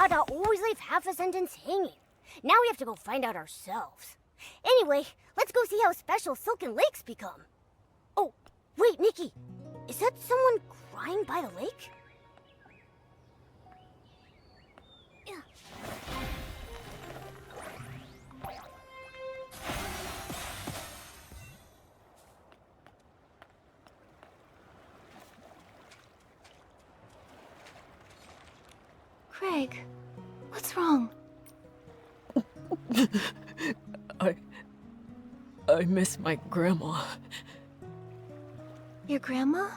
Dada always leave half a sentence hanging. Now we have to go find out ourselves. Anyway, let's go see how special Silken Lakes become. Oh, wait, Nikki. Is that someone crying by the lake? Yeah. Craig, what's wrong? I miss my grandma. Your grandma?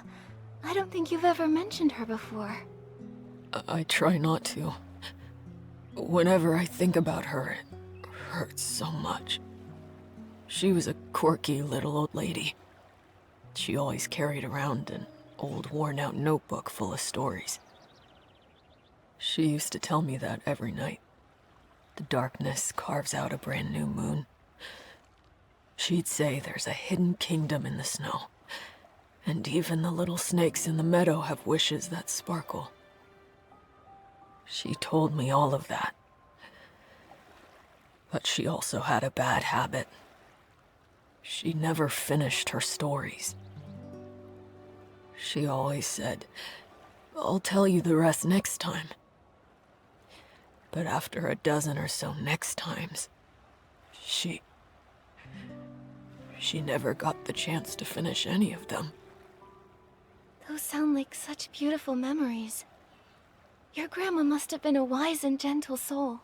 I don't think you've ever mentioned her before. I try not to. Whenever I think about her, it hurts so much. She was a quirky little old lady. She always carried around an old worn-out notebook full of stories. She used to tell me that every night. The darkness carves out a brand new moon. She'd say there's a hidden kingdom in the snow, and even the little snakes in the meadow have wishes that sparkle. She told me all of that. But she also had a bad habit. She never finished her stories. She always said, "I'll tell you the rest next time." But after a dozen or so next times, she never got the chance to finish any of them. Those sound like such beautiful memories. Your grandma must have been a wise and gentle soul.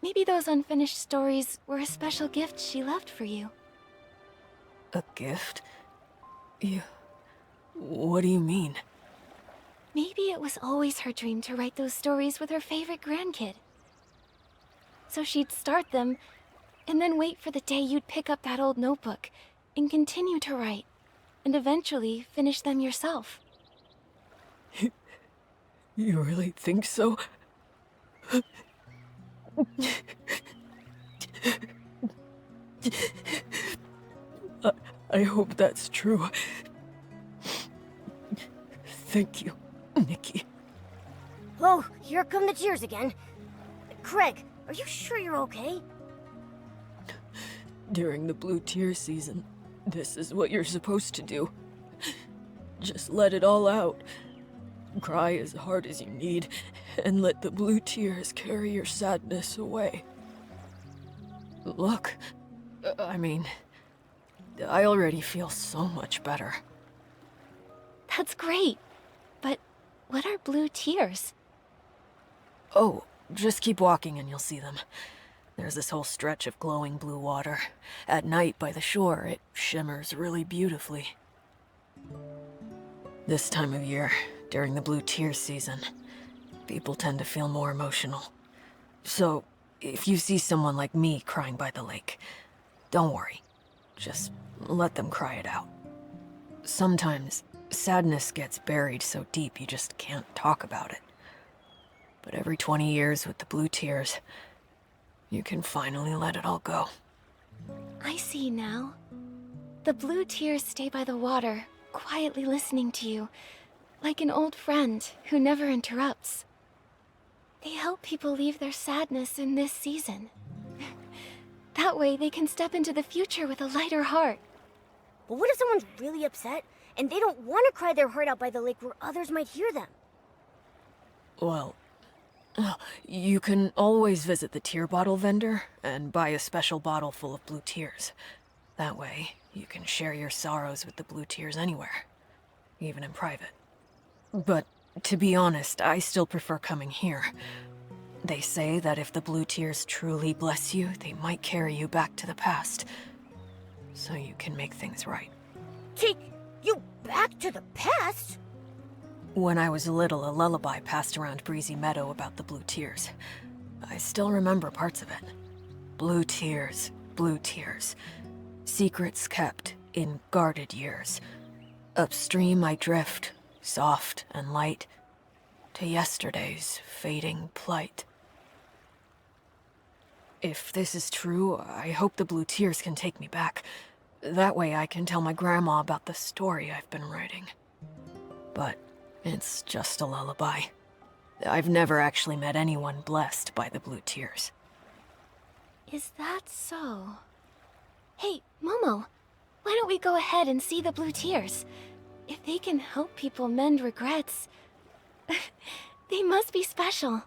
Maybe those unfinished stories were a special gift she left for you. A gift? What do you mean? Maybe it was always her dream to write those stories with her favorite grandkid. So she'd start them, and then wait for the day you'd pick up that old notebook and continue to write, and eventually finish them yourself. You really think so? I hope that's true. Thank you, Nikki. Oh, here come the tears again. Craig, are you sure you're okay? During the Blue Tear season, this is what you're supposed to do. Just let it all out. Cry as hard as you need, and let the blue tears carry your sadness away. Look, I already feel so much better. That's great. But what are blue tears? Oh, just keep walking and you'll see them. There's this whole stretch of glowing blue water. At night by the shore, it shimmers really beautifully. This time of year, during the Blue Tears season, people tend to feel more emotional. So, if you see someone like me crying by the lake, don't worry. Just let them cry it out. Sometimes, sadness gets buried so deep you just can't talk about it. But every 20 years with the Blue Tears, you can finally let it all go. I see now. The blue tears stay by the water, quietly listening to you, like an old friend who never interrupts. They help people leave their sadness in this season. That way they can step into the future with a lighter heart. But what if someone's really upset and they don't want to cry their heart out by the lake where others might hear them? Well, you can always visit the tear bottle vendor and buy a special bottle full of blue tears. That way, you can share your sorrows with the blue tears anywhere, even in private. But to be honest, I still prefer coming here. They say that if the blue tears truly bless you, they might carry you back to the past, so you can make things right. Take you back to the past? When I was little, a lullaby passed around Breezy Meadow about the blue tears. I still remember parts of it. Blue tears, secrets kept in guarded years. Upstream I drift, soft and light, to yesterday's fading plight. If this is true, I hope the blue tears can take me back. That way I can tell my grandma about the story I've been writing. But it's just a lullaby. I've never actually met anyone blessed by the blue tears. Is that so? Hey, Momo, why don't we go ahead and see the blue tears? If they can help people mend regrets, they must be special.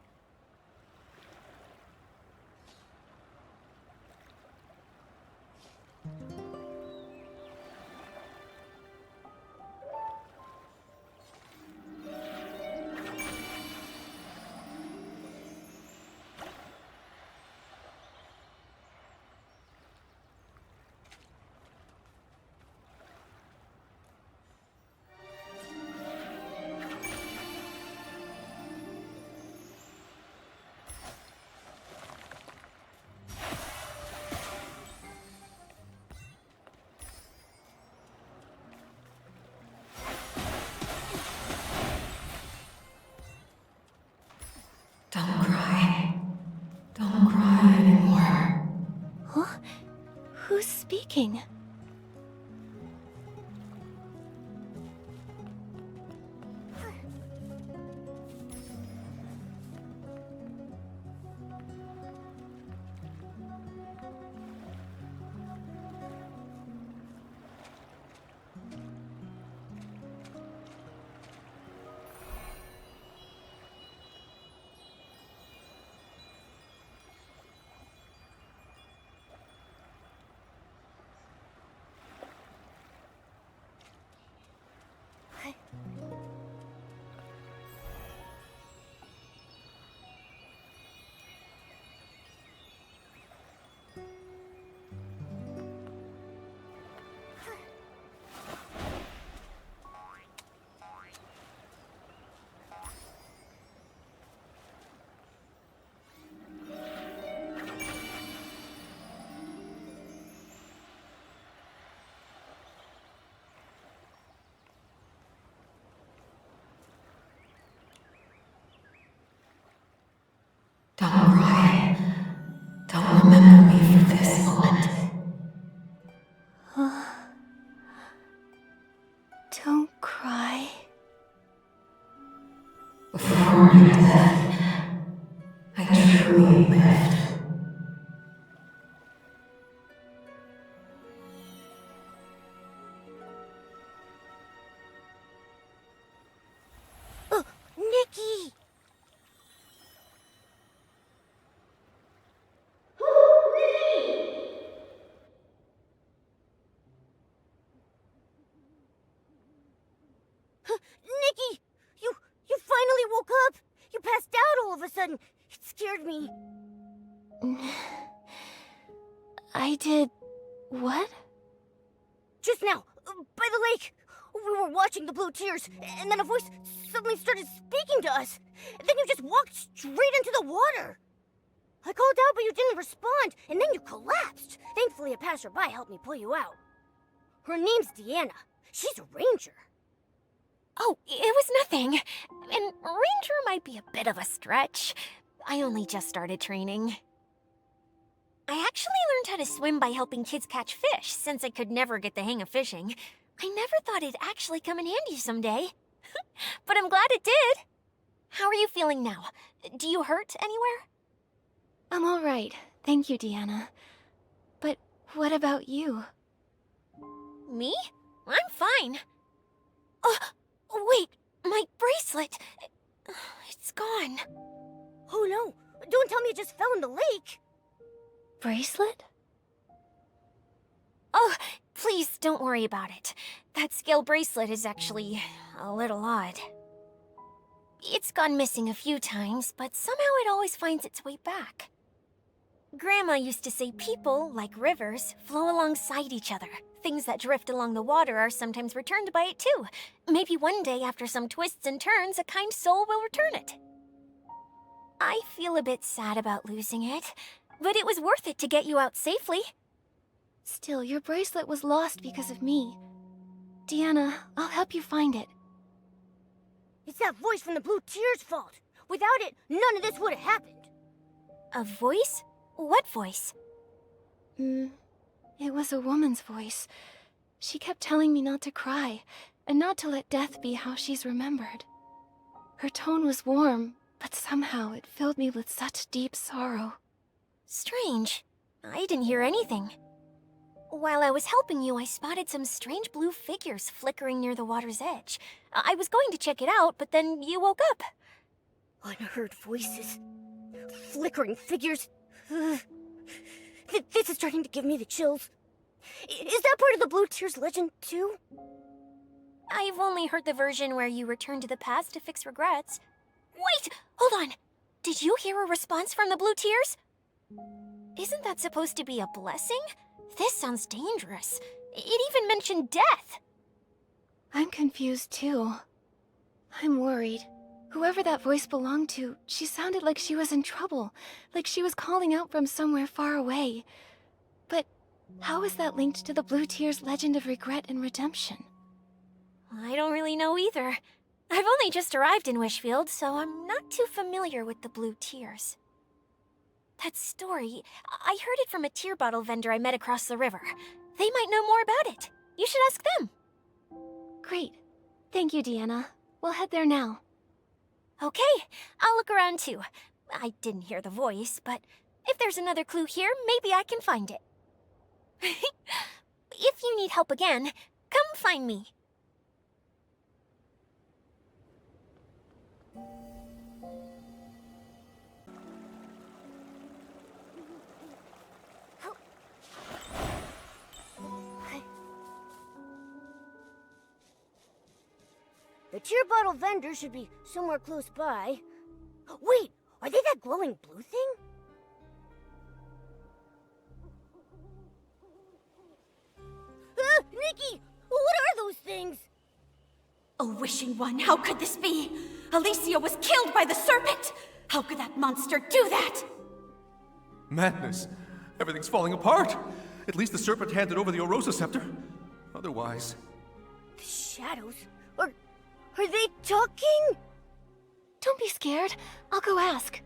Don't cry. Don't cry anymore. Huh? Who's speaking? Don't cry. Don't remember me for this moment. Don't cry. Before my death, I truly lived. Nikki! Nikki! You finally woke up! You passed out all of a sudden! It scared me. I did... what? Just now, by the lake. We were watching the blue tears, and then a voice suddenly started speaking to us. And then you just walked straight into the water. I called out, but you didn't respond, and then you collapsed. Thankfully, a passerby helped me pull you out. Her name's Deanna. She's a ranger. Oh, it was nothing. And ranger might be a bit of a stretch. I only just started training. I actually learned how to swim by helping kids catch fish, since I could never get the hang of fishing. I never thought it'd actually come in handy someday. But I'm glad it did. How are you feeling now? Do you hurt anywhere? I'm all right. Thank you, Deanna. But what about you? Me? I'm fine. Wait, my bracelet. It's gone. Oh no, don't tell me it just fell in the lake. Bracelet? Oh, please don't worry about it. That scale bracelet is actually a little odd. It's gone missing a few times, but somehow it always finds its way back. Grandma used to say people, like rivers, flow alongside each other. Things that drift along the water are sometimes returned by it too. Maybe one day, after some twists and turns, a kind soul will return it. I feel a bit sad about losing it, but it was worth it to get you out safely. Still, your bracelet was lost because of me. Deanna, I'll help you find it. It's that voice from the blue tears' fault. Without it, none of this would have happened. A voice? What voice? It was a woman's voice. She kept telling me not to cry, and not to let death be how she's remembered. Her tone was warm, but somehow it filled me with such deep sorrow. Strange. I didn't hear anything. While I was helping you, I spotted some strange blue figures flickering near the water's edge. I was going to check it out, but then you woke up. Unheard voices. Flickering figures. This is starting to give me the chills. Is that part of the Blue Tears legend, too? I've only heard the version where you return to the past to fix regrets. Wait! Hold on! Did you hear a response from the Blue Tears? Isn't that supposed to be a blessing? This sounds dangerous. It even mentioned death. I'm confused too. I'm worried. Whoever that voice belonged to, she sounded like she was in trouble, like she was calling out from somewhere far away. But how is that linked to the Blue Tears legend of regret and redemption? I don't really know either. I've only just arrived in Wishfield, so I'm not too familiar with the Blue Tears. That story, I heard it from a tear bottle vendor I met across the river. They might know more about it. You should ask them. Great. Thank you, Deanna. We'll head there now. Okay, I'll look around too. I didn't hear the voice, but if there's another clue here, maybe I can find it. If you need help again, come find me. The tear bottle vendor should be somewhere close by. Wait, are they that glowing blue thing? Nikki! What are those things? A wishing one, how could this be? Alicia was killed by the serpent! How could that monster do that? Madness. Everything's falling apart. At least the serpent handed over the Orosa scepter. Otherwise... The shadows? Are they talking? Don't be scared. I'll go ask.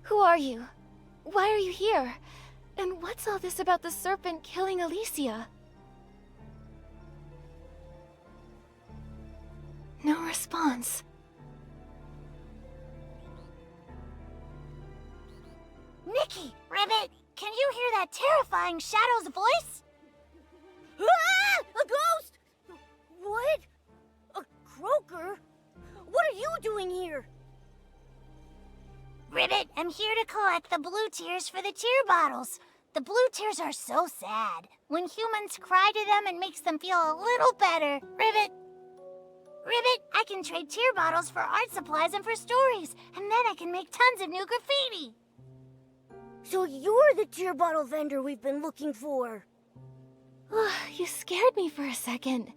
Who are you? Why are you here? And what's all this about the serpent killing Alicia? No response. Nikki! Ribbit, can you hear that terrifying Shadow's voice? Ah! A ghost! What? A croaker? What are you doing here? Ribbit, I'm here to collect the blue tears for the tear bottles. The blue tears are so sad. When humans cry to them, it makes them feel a little better. Ribbit, I can trade tear bottles for art supplies and for stories, and then I can make tons of new graffiti. So you're the tear bottle vendor we've been looking for. You scared me for a second.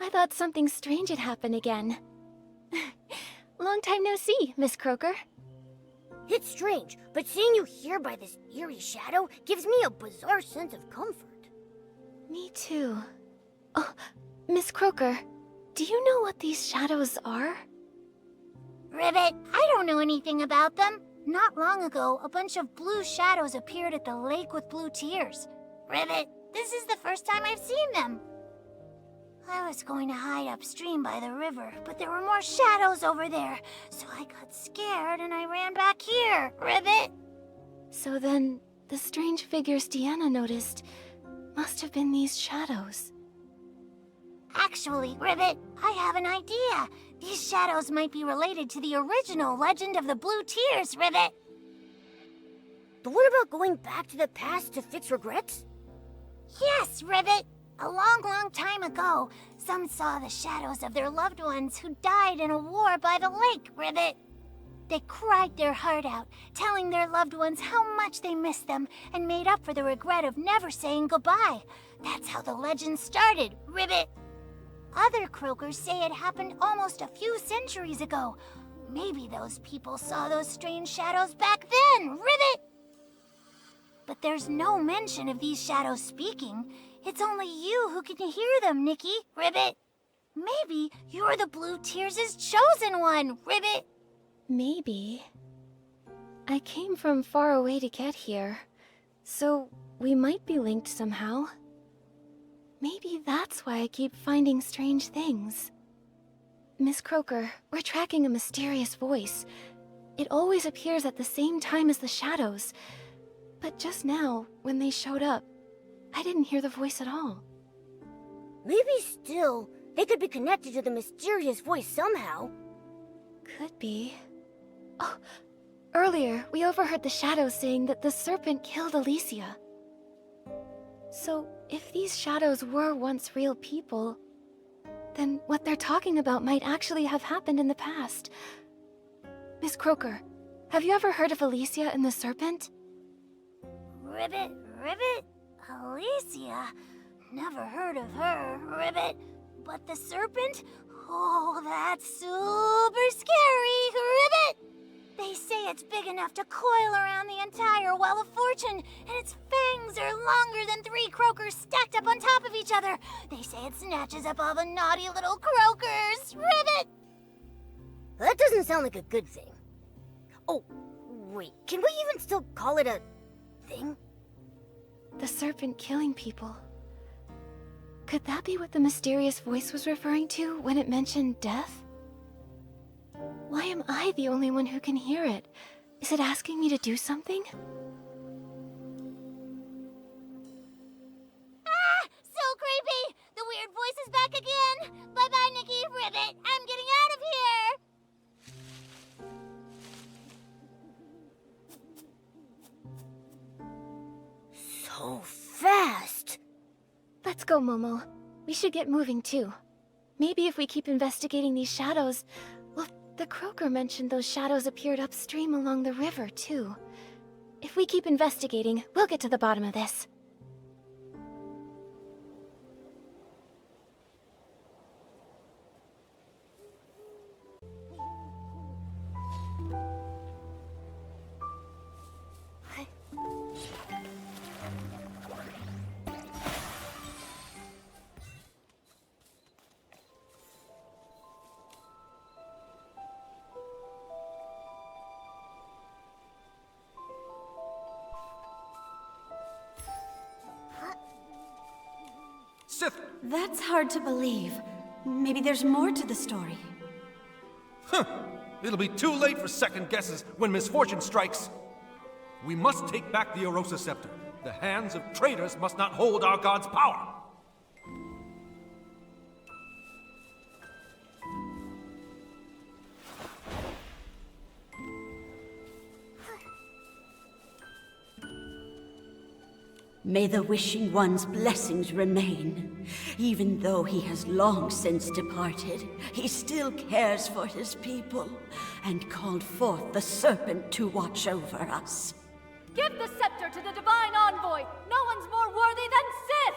I thought something strange had happened again. Long time no see, Miss Croaker. It's strange, but seeing you here by this eerie shadow gives me a bizarre sense of comfort. Me too. Oh, Miss Croaker, do you know what these shadows are? Ribbit, I don't know anything about them. Not long ago, a bunch of blue shadows appeared at the lake with blue tears. Ribbit, this is the first time I've seen them. I was going to hide upstream by the river, but there were more shadows over there, so I got scared and I ran back here. Ribbit! So then, the strange figures Deanna noticed must have been these shadows. Actually, Ribbit, I have an idea. These shadows might be related to the original legend of the blue tears, Ribbit. But what about going back to the past to fix regrets? Yes, Ribbit. A long, long time ago, some saw the shadows of their loved ones who died in a war by the lake, Ribbit. They cried their heart out, telling their loved ones how much they missed them and made up for the regret of never saying goodbye. That's how the legend started, Ribbit. Other croakers say it happened almost a few centuries ago. Maybe those people saw those strange shadows back then, Ribbit! But there's no mention of these shadows speaking. It's only you who can hear them, Nikki, Ribbit. Maybe you're the Blue Tears' chosen one, Ribbit. Maybe. I came from far away to get here, so we might be linked somehow. Maybe that's why I keep finding strange things. Miss Croker, we're tracking a mysterious voice. It always appears at the same time as the shadows. But just now, when they showed up, I didn't hear the voice at all. Maybe still, they could be connected to the mysterious voice somehow. Could be. Oh, earlier, we overheard the shadows saying that the serpent killed Alicia. So, if these shadows were once real people, then what they're talking about might actually have happened in the past. Miss Croker, have you ever heard of Alicia and the serpent? Ribbit? Alicia? Never heard of her, Ribbit. But the serpent? Oh, that's super scary, Ribbit! They say it's big enough to coil around the entire Well of Fortune, and its fangs are longer than 3 croakers stacked up on top of each other. They say it snatches up all the naughty little croakers, Ribbit! That doesn't sound like a good thing. Oh, wait, can we even still call it a thing? The serpent killing people. Could that be what the mysterious voice was referring to when it mentioned death? Why am I the only one who can hear it? Is it asking me to do something? Ah! So creepy! The weird voice is back again! Bye-bye, Nikki, Ribbit! I'm getting out of here! So fast! Let's go, Momo. We should get moving too. Maybe if we keep investigating these shadows... Well, the croaker mentioned those shadows appeared upstream along the river too. If we keep investigating, we'll get to the bottom of this. Sith! That's hard to believe. Maybe there's more to the story. Huh! It'll be too late for second guesses when misfortune strikes. We must take back the Erosa Scepter. The hands of traitors must not hold our god's power. May the Wishing One's blessings remain. Even though he has long since departed, he still cares for his people and called forth the serpent to watch over us. Give the scepter to the Divine Envoy! No one's more worthy than Sith!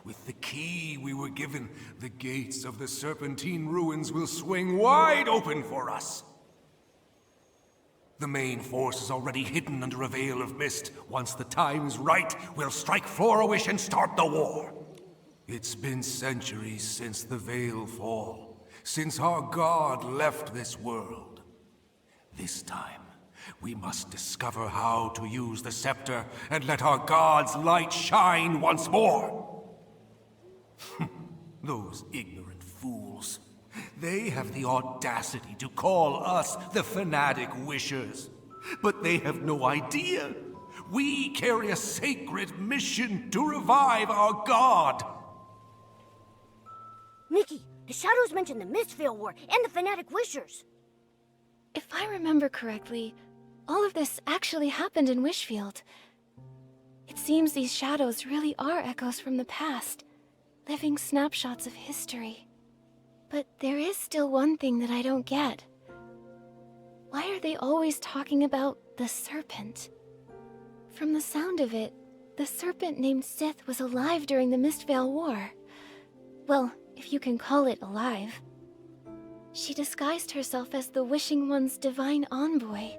With the key we were given, the gates of the Serpentine Ruins will swing wide open for us. The main force is already hidden under a veil of mist. Once the time is right, we'll strike Flora-Wish and start the war. It's been centuries since the Veil Fall, since our god left this world. This time, we must discover how to use the scepter and let our god's light shine once more. Those ignorant fools. They have the audacity to call us the Fanatic Wishers. But they have no idea. We carry a sacred mission to revive our god. Nikki, the shadows mentioned the Mistveil War and the Fanatic Wishers. If I remember correctly, all of this actually happened in Wishfield. It seems these shadows really are echoes from the past, living snapshots of history. But there is still one thing that I don't get. Why are they always talking about the serpent? From the sound of it, the serpent named Sith was alive during the Mistveil War. Well, if you can call it alive. She disguised herself as the Wishing One's divine envoy,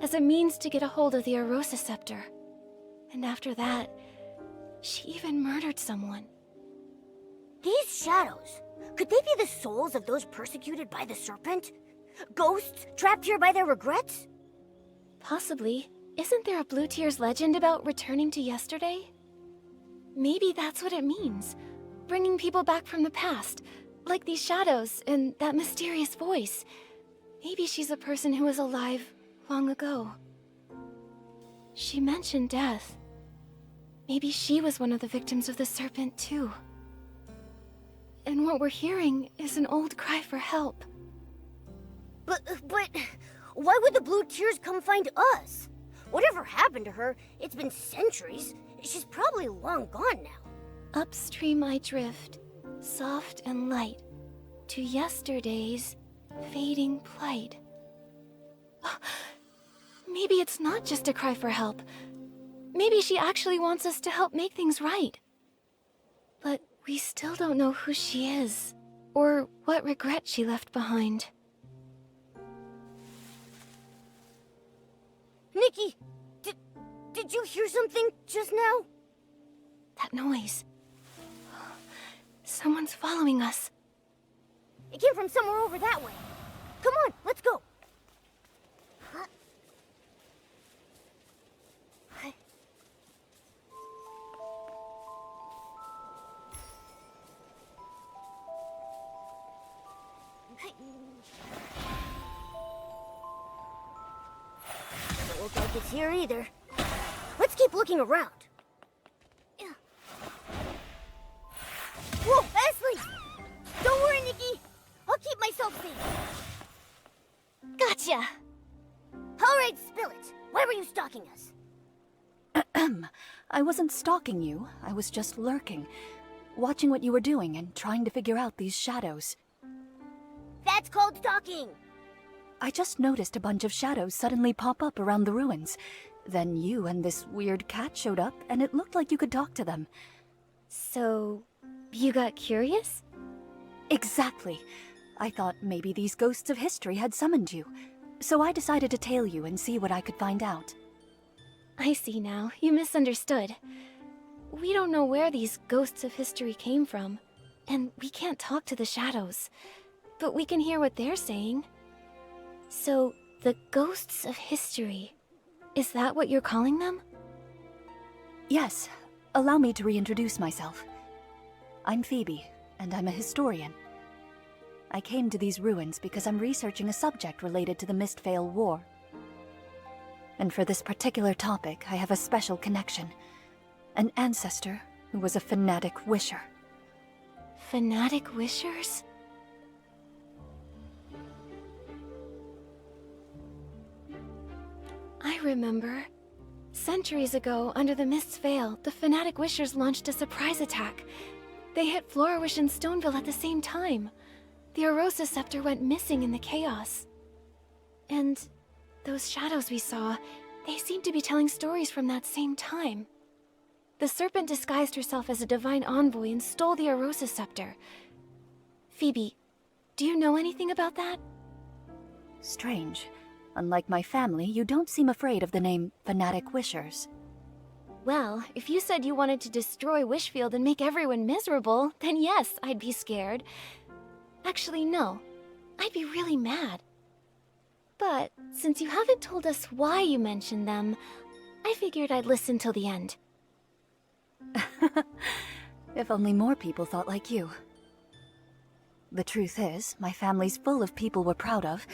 as a means to get a hold of the Erosa Scepter. And after that, she even murdered someone. These shadows, could they be the souls of those persecuted by the serpent? Ghosts trapped here by their regrets? Possibly. Isn't there a Blue Tears legend about returning to yesterday? Maybe that's what it means. Bringing people back from the past, like these shadows and that mysterious voice. Maybe she's a person who was alive long ago. She mentioned death. Maybe she was one of the victims of the serpent, too. And what we're hearing is an old cry for help. But why would the Blue Tears come find us? Whatever happened to her, it's been centuries. She's probably long gone now. Upstream I drift, soft and light, to yesterday's fading plight. Maybe it's not just a cry for help. Maybe she actually wants us to help make things right. But we still don't know who she is, or what regret she left behind. Nikki, did you hear something just now? That noise. Someone's following us. It came from somewhere over that way. Come on, let's go. Doesn't look like it's here either. Let's keep looking around. Whoa, Ashley! Don't worry, Nikki. I'll keep myself safe. Gotcha! All right, spill it. Why were you stalking us? I wasn't stalking you. I was just lurking, watching what you were doing and trying to figure out these shadows. That's called stalking. I just noticed a bunch of shadows suddenly pop up around the ruins. Then you and this weird cat showed up, and it looked like you could talk to them. So, you got curious? Exactly. I thought maybe these ghosts of history had summoned you. So I decided to tail you and see what I could find out. I see now. You misunderstood. We don't know where these ghosts of history came from, and we can't talk to the shadows. But we can hear what they're saying. So, the ghosts of history, is that what you're calling them? Yes. Allow me to reintroduce myself. I'm Phoebe, and I'm a historian. I came to these ruins because I'm researching a subject related to the Mistvale War. And for this particular topic, I have a special connection. An ancestor who was a fanatic wisher. Fanatic wishers? I remember. Centuries ago, under the Mist's Veil, the Fanatic Wishers launched a surprise attack. They hit Florawish and Stoneville at the same time. The Arosa Scepter went missing in the chaos. And those shadows we saw, they seemed to be telling stories from that same time. The Serpent disguised herself as a divine envoy and stole the Arosa Scepter. Phoebe, do you know anything about that? Strange. Unlike my family, you don't seem afraid of the name Fanatic Wishers. Well, if you said you wanted to destroy Wishfield and make everyone miserable, then yes, I'd be scared. Actually, no. I'd be really mad. But since you haven't told us why you mentioned them, I figured I'd listen till the end. If only more people thought like you. The truth is, my family's full of people we're proud of.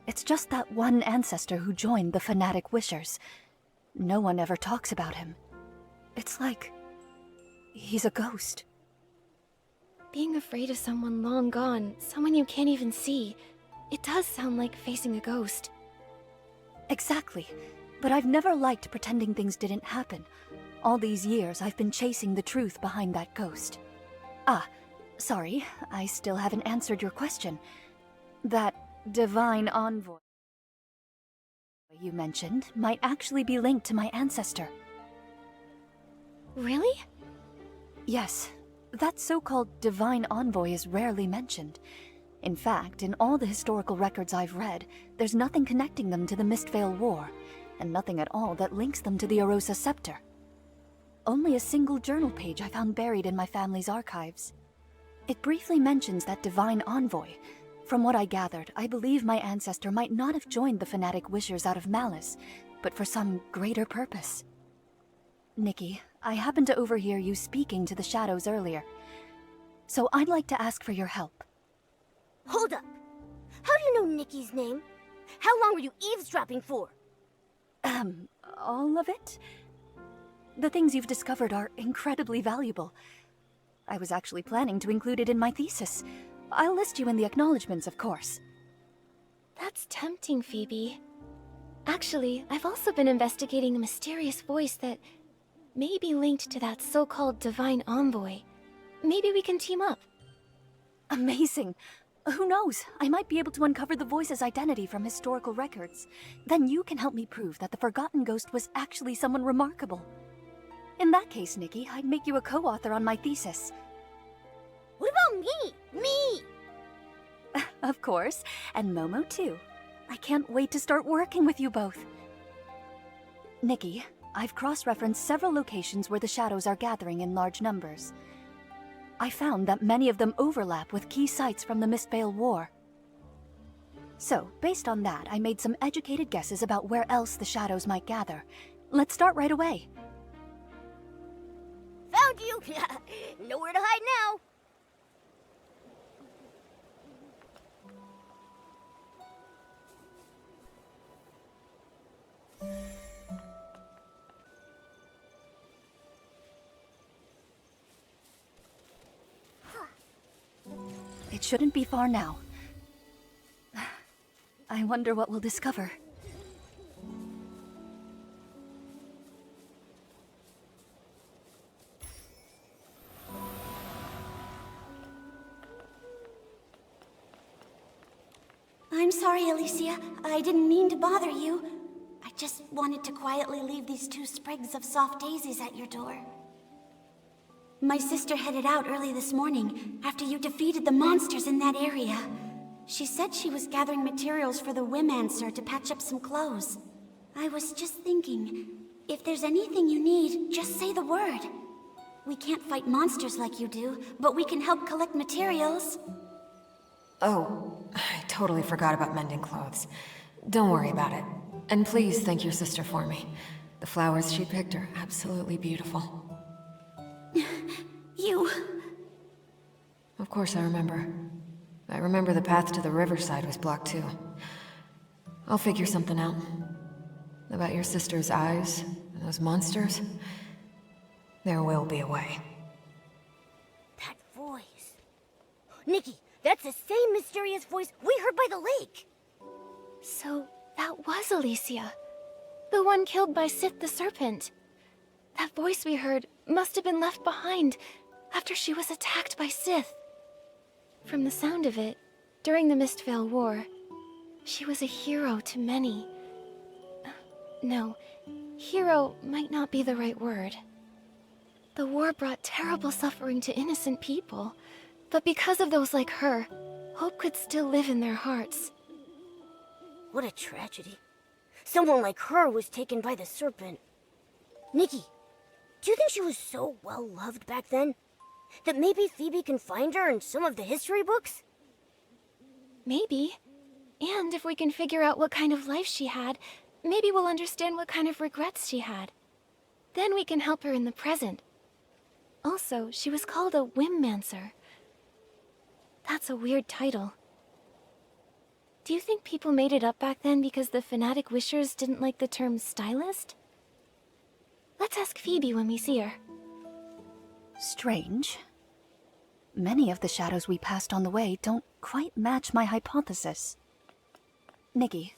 It's just that one ancestor who joined the Fanatic Wishers. No one ever talks about him. It's like he's a ghost. Being afraid of someone long gone, someone you can't even see, it does sound like facing a ghost. Exactly. But I've never liked pretending things didn't happen. All these years, I've been chasing the truth behind that ghost. Ah, sorry, I still haven't answered your question. That divine envoy you mentioned might actually be linked to my ancestor. Really? Yes. That so-called divine envoy is rarely mentioned. In fact, in all the historical records I've read, there's nothing connecting them to the Mistvale War, and nothing at all that links them to the Arosa Scepter. Only a single journal page I found buried in my family's archives. It briefly mentions that divine envoy. From what I gathered, I believe my ancestor might not have joined the fanatic wishers out of malice, but for some greater purpose. Nikki, I happened to overhear you speaking to the shadows earlier, so I'd like to ask for your help. Hold up. How do you know Nikki's name? How long were you eavesdropping for? All of it? The things you've discovered are incredibly valuable. I was actually planning to include it in my thesis. I'll list you in the acknowledgements, of course. That's tempting, Phoebe. Actually, I've also been investigating a mysterious voice that may be linked to that so-called divine envoy. Maybe we can team up. Amazing. Who knows? I might be able to uncover the voice's identity from historical records. Then you can help me prove that the Forgotten Ghost was actually someone remarkable. In that case, Nikki, I'd make you a co-author on my thesis. What about me? Me! Of course, and Momo too. I can't wait to start working with you both. Nikki, I've cross-referenced several locations where the shadows are gathering in large numbers. I found that many of them overlap with key sites from the Mistveil War. So, based on that, I made some educated guesses about where else the shadows might gather. Let's start right away. Found you! Nowhere to hide now! It shouldn't be far now. I wonder what we'll discover. I'm sorry, Alicia. I didn't mean to bother you. I just wanted to quietly leave these 2 sprigs of soft daisies at your door. My sister headed out early this morning, after you defeated the monsters in that area. She said she was gathering materials for the Wimancer to patch up some clothes. I was just thinking, if there's anything you need, just say the word. We can't fight monsters like you do, but we can help collect materials. Oh, I totally forgot about mending clothes. Don't worry about it. And please thank your sister for me. The flowers she picked are absolutely beautiful. You... Of course I remember. I remember the path to the riverside was blocked too. I'll figure something out. About your sister's eyes and those monsters, there will be a way. That voice. Nikki, that's the same mysterious voice we heard by the lake. So, that was Alicia. The one killed by Sith the Serpent. That voice we heard must have been left behind after she was attacked by Sith. From the sound of it, during the Mistveil War, she was a hero to many. No, hero might not be the right word. The war brought terrible suffering to innocent people, but because of those like her, hope could still live in their hearts. What a tragedy. Someone like her was taken by the serpent. Nikki, do you think she was so well loved back then? That maybe Phoebe can find her in some of the history books? Maybe. And if we can figure out what kind of life she had, maybe we'll understand what kind of regrets she had. Then we can help her in the present. Also, she was called a Wimancer. That's a weird title. Do you think people made it up back then because the fanatic wishers didn't like the term stylist? Let's ask Phoebe when we see her. Strange. Many of the shadows we passed on the way don't quite match my hypothesis. Nikki,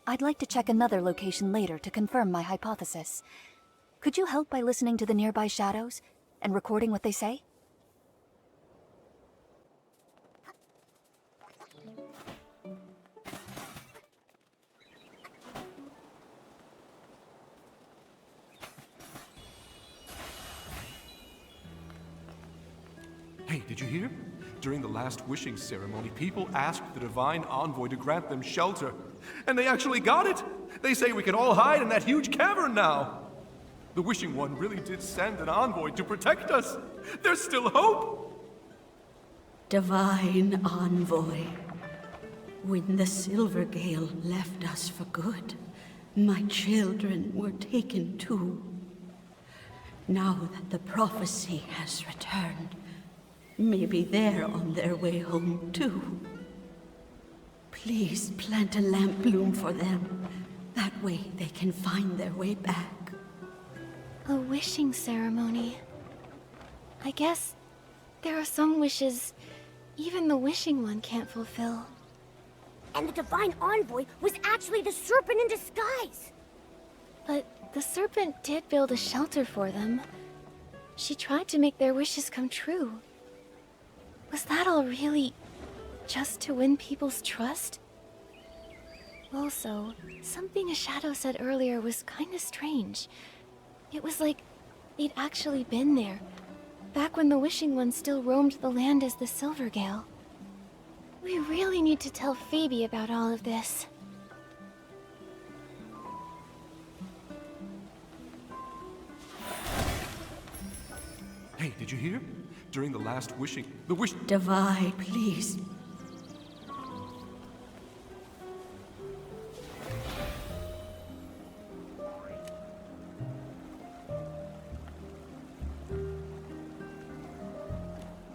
I'd like to check another location later to confirm my hypothesis. Could you help by listening to the nearby shadows and recording what they say? Hey, did you hear? During the last wishing ceremony, people asked the Divine Envoy to grant them shelter. And they actually got it! They say we can all hide in that huge cavern now! The Wishing One really did send an envoy to protect us! There's still hope! Divine Envoy, when the Silver Gale left us for good, my children were taken too. Now that the prophecy has returned, maybe they're on their way home too. Please plant a lamp bloom for them. That way they can find their way back. A wishing ceremony. I guess there are some wishes even the wishing one can't fulfill. And the Divine Envoy was actually the serpent in disguise! But the serpent did build a shelter for them. She tried to make their wishes come true. Was that all really just to win people's trust? Also, something a shadow said earlier was kinda strange. It was like they'd actually been there, back when the Wishing One still roamed the land as the Silvergale. We really need to tell Phoebe about all of this. Hey, did you hear? During the last wishing, the wish... Divide, please.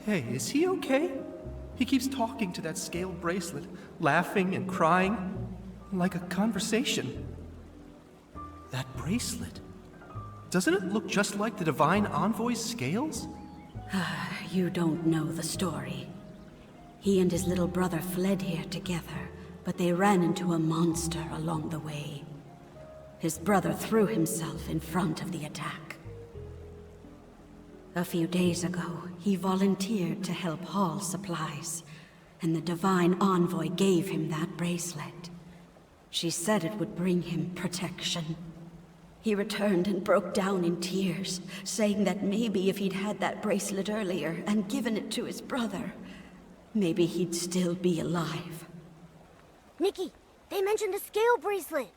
Hey, is he okay? He keeps talking to that scaled bracelet, laughing and crying, like a conversation. That bracelet, doesn't it look just like the Divine Envoy's scales? You don't know the story. He and his little brother fled here together, but they ran into a monster along the way. His brother threw himself in front of the attack. A few days ago, he volunteered to help haul supplies, and the Divine Envoy gave him that bracelet. She said it would bring him protection. He returned and broke down in tears, saying that maybe if he'd had that bracelet earlier and given it to his brother, maybe he'd still be alive. Nikki, they mentioned the scale bracelet.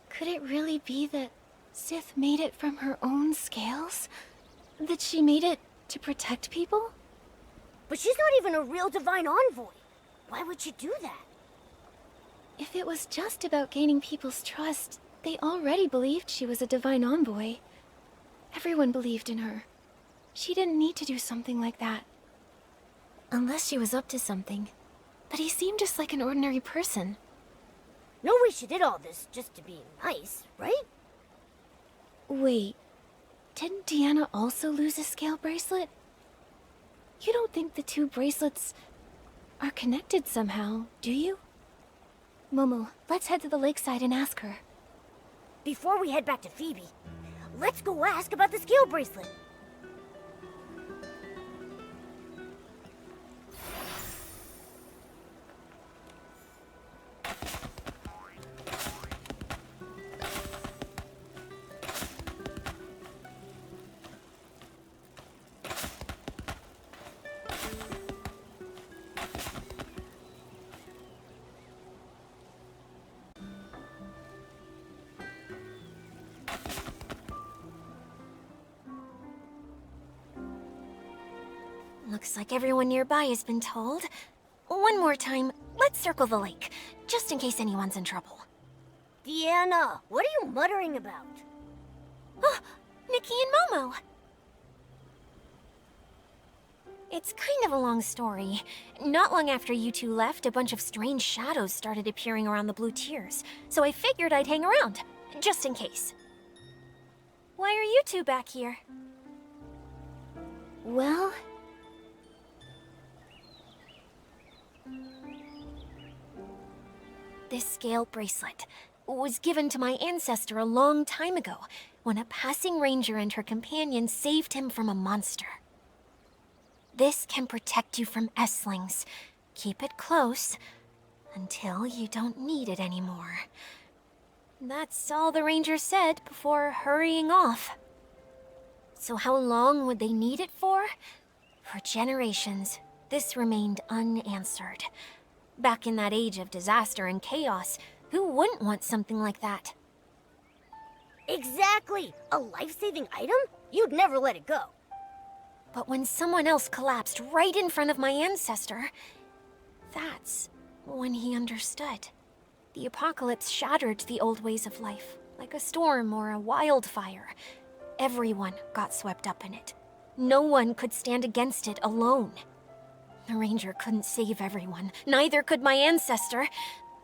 Could it really be that Sith made it from her own scales? That she made it to protect people? But she's not even a real Divine Envoy. Why would she do that? If it was just about gaining people's trust, they already believed she was a Divine Envoy. Everyone believed in her. She didn't need to do something like that. Unless she was up to something. But he seemed just like an ordinary person. No way she did all this just to be nice, right? Wait, didn't Deanna also lose a scale bracelet? You don't think the two bracelets are connected somehow, do you? Momo, let's head to the lakeside and ask her. Before we head back to Phoebe, let's go ask about the scale bracelet. Looks like everyone nearby has been told. One more time, let's circle the lake, just in case anyone's in trouble. Deanna, what are you muttering about? Oh, Nikki and Momo! It's kind of a long story. Not long after you two left, a bunch of strange shadows started appearing around the Blue Tears, so I figured I'd hang around, just in case. Why are you two back here? Well... This scale bracelet was given to my ancestor a long time ago, when a passing ranger and her companion saved him from a monster. This can protect you from Esslings. Keep it close until you don't need it anymore. That's all the ranger said before hurrying off. So how long would they need it for? For generations, this remained unanswered. Back in that age of disaster and chaos, who wouldn't want something like that? Exactly! A life-saving item? You'd never let it go. But when someone else collapsed right in front of my ancestor, that's when he understood. The apocalypse shattered the old ways of life, like a storm or a wildfire. Everyone got swept up in it. No one could stand against it alone. The Ranger couldn't save everyone, neither could my ancestor,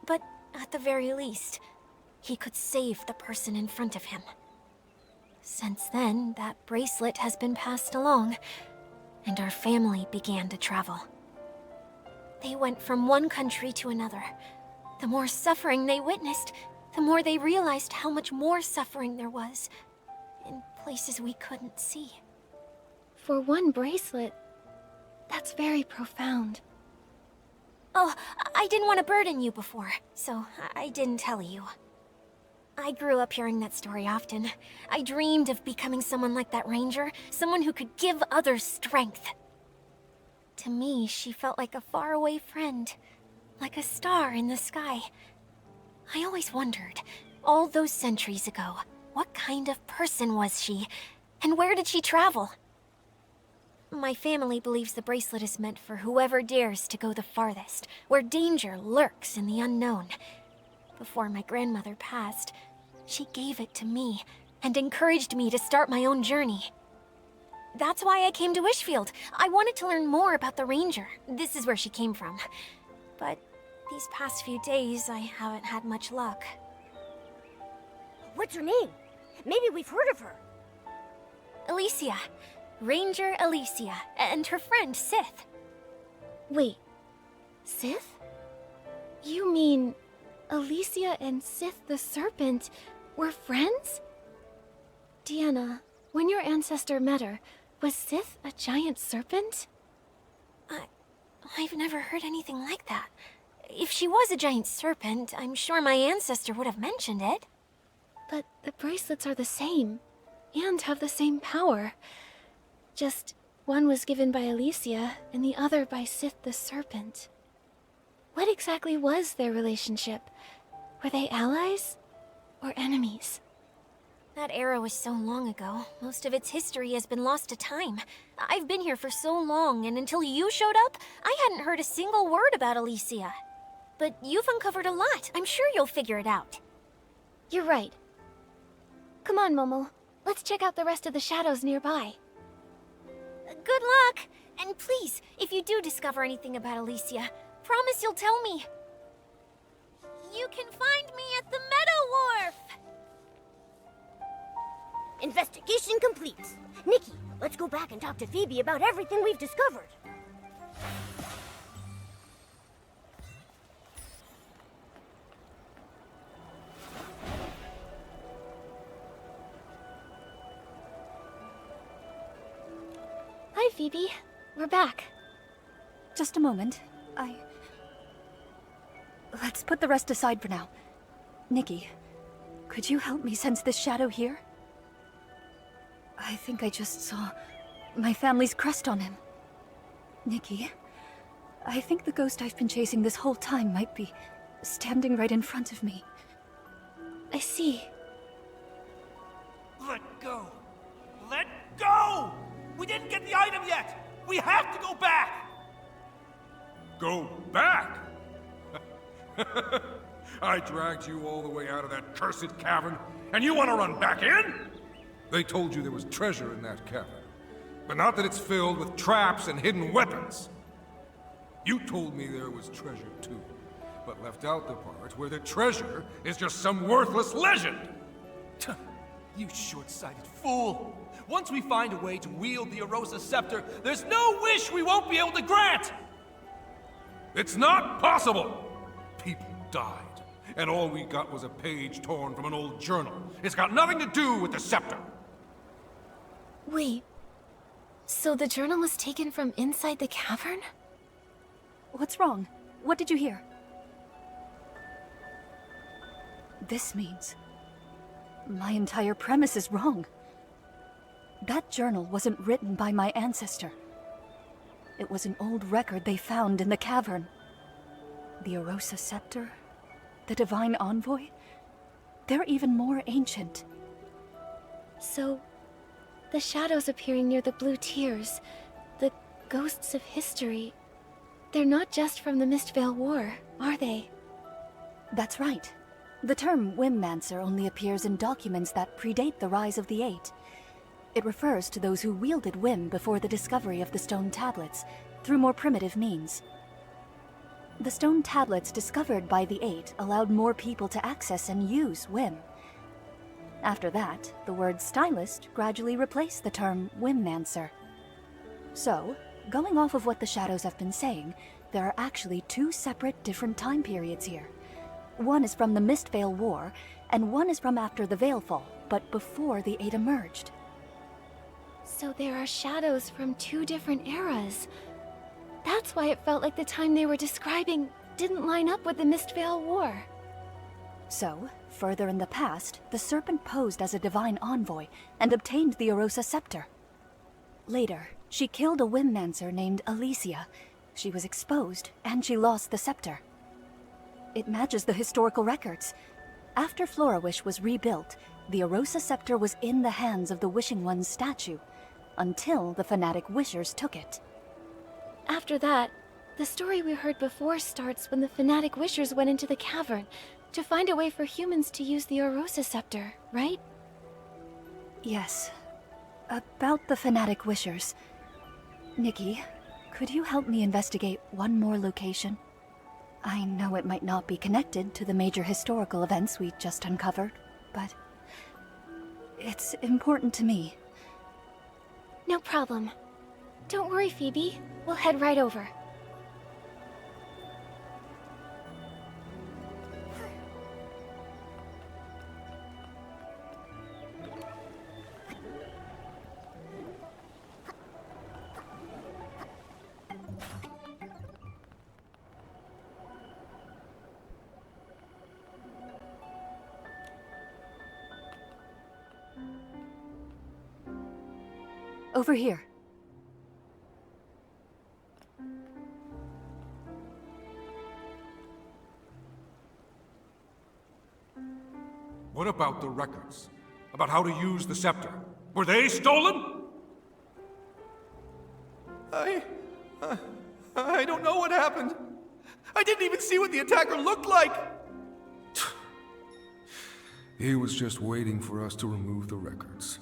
but at the very least, he could save the person in front of him. Since then, that bracelet has been passed along, and our family began to travel. They went from one country to another. The more suffering they witnessed, the more they realized how much more suffering there was, in places we couldn't see. For one bracelet, that's very profound. Oh, I didn't want to burden you before, so I didn't tell you. I grew up hearing that story often. I dreamed of becoming someone like that Ranger, someone who could give others strength. To me, she felt like a faraway friend, like a star in the sky. I always wondered, all those centuries ago, what kind of person was she, and where did she travel? My family believes the bracelet is meant for whoever dares to go the farthest, where danger lurks in the unknown. Before my grandmother passed, she gave it to me and encouraged me to start my own journey. That's why I came to Wishfield. I wanted to learn more about the Ranger. This is where she came from. But these past few days, I haven't had much luck. What's her name? Maybe we've heard of her. Alicia. Ranger Alicia, and her friend Sith. Wait, Sith? You mean Alicia and Sith the Serpent were friends? Deanna, when your ancestor met her, was Sith a giant serpent? I've never heard anything like that. If she was a giant serpent, I'm sure my ancestor would have mentioned it. But the bracelets are the same, and have the same power. Just one was given by Alicia, and the other by Sith the Serpent. What exactly was their relationship? Were they allies or enemies? That era was so long ago, most of its history has been lost to time. I've been here for so long, and until you showed up, I hadn't heard a single word about Alicia. But you've uncovered a lot. I'm sure you'll figure it out. You're right. Come on, Momo. Let's check out the rest of the shadows nearby. Good luck! And please, if you do discover anything about Alicia, promise you'll tell me. You can find me at the Meadow Wharf! Investigation complete. Nikki, let's go back and talk to Phoebe about everything we've discovered. Hi, Phoebe. We're back. Just a moment. Let's put the rest aside for now. Nikki, could you help me sense this shadow here? I think I just saw my family's crest on him. Nikki, I think the ghost I've been chasing this whole time might be standing right in front of me. I see. Let go! Let go! We didn't get the item yet! We have to go back! Go back? I dragged you all the way out of that cursed cavern, and you want to run back in? They told you there was treasure in that cavern, but not that it's filled with traps and hidden weapons. You told me there was treasure too, but left out the part where the treasure is just some worthless legend. You short-sighted fool! Once we find a way to wield the Arosa scepter, there's no wish we won't be able to grant! It's not possible! People died, and all we got was a page torn from an old journal. It's got nothing to do with the scepter! Wait. So the journal was taken from inside the cavern? What's wrong? What did you hear? This means my entire premise is wrong. That journal wasn't written by my ancestor. It was an old record they found in the cavern. The Arosa scepter, the Divine Envoy, they're even more ancient. So, The shadows appearing near the blue tears, the ghosts of history, they're not just from the Mistvale War, are they? That's right. The term Whimmancer only appears in documents that predate the rise of the Eight. It refers to those who wielded whim before the discovery of the stone tablets, through more primitive means. The stone tablets discovered by the Eight allowed more people to access and use whim. After that, the word stylist gradually replaced the term Whimmancer. So, going off of what the shadows have been saying, there are actually two separate different time periods here. One is from the Mistvale War, and one is from after the Veilfall, but before the Eight emerged. So there are shadows from two different eras. That's why it felt like the time they were describing didn't line up with the Mistvale War. So, further in the past, the Serpent posed as a divine envoy and obtained the Arosa Scepter. Later, she killed a Whimmancer named Alicia. She was exposed, and she lost the scepter. It matches the historical records. After Florawish was rebuilt, the Arosa Scepter was in the hands of the Wishing One's statue, until the fanatic Wishers took it. After that, the story we heard before starts when the fanatic Wishers went into the cavern to find a way for humans to use the Arosa Scepter, right? Yes. About the fanatic Wishers. Nikki, could you help me investigate one more location? I know it might not be connected to the major historical events we just uncovered, but it's important to me. No problem. Don't worry, Phoebe. We'll head right over. Over here. What about the records? About how to use the scepter? Were they stolen? I don't know what happened. I didn't even see what the attacker looked like. He was just waiting for us to remove the records.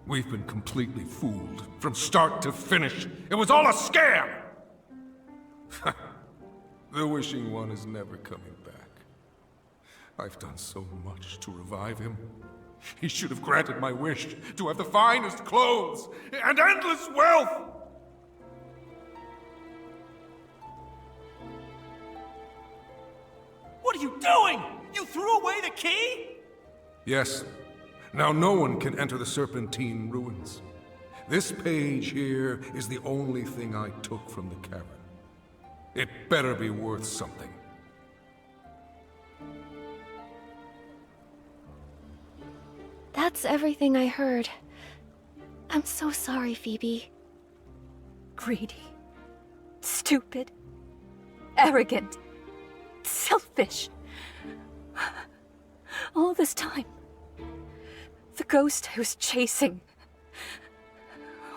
We've been completely fooled, from start to finish. It was all a scam! The Wishing One is never coming back. I've done so much to revive him. He should have granted my wish to have the finest clothes and endless wealth! What are you doing? You threw away the key? Yes. Now no one can enter the Serpentine ruins. This page here is the only thing I took from the cavern. It better be worth something. That's everything I heard. I'm so sorry, Phoebe. Greedy. Stupid. Arrogant. Selfish. All this time, the ghost I was chasing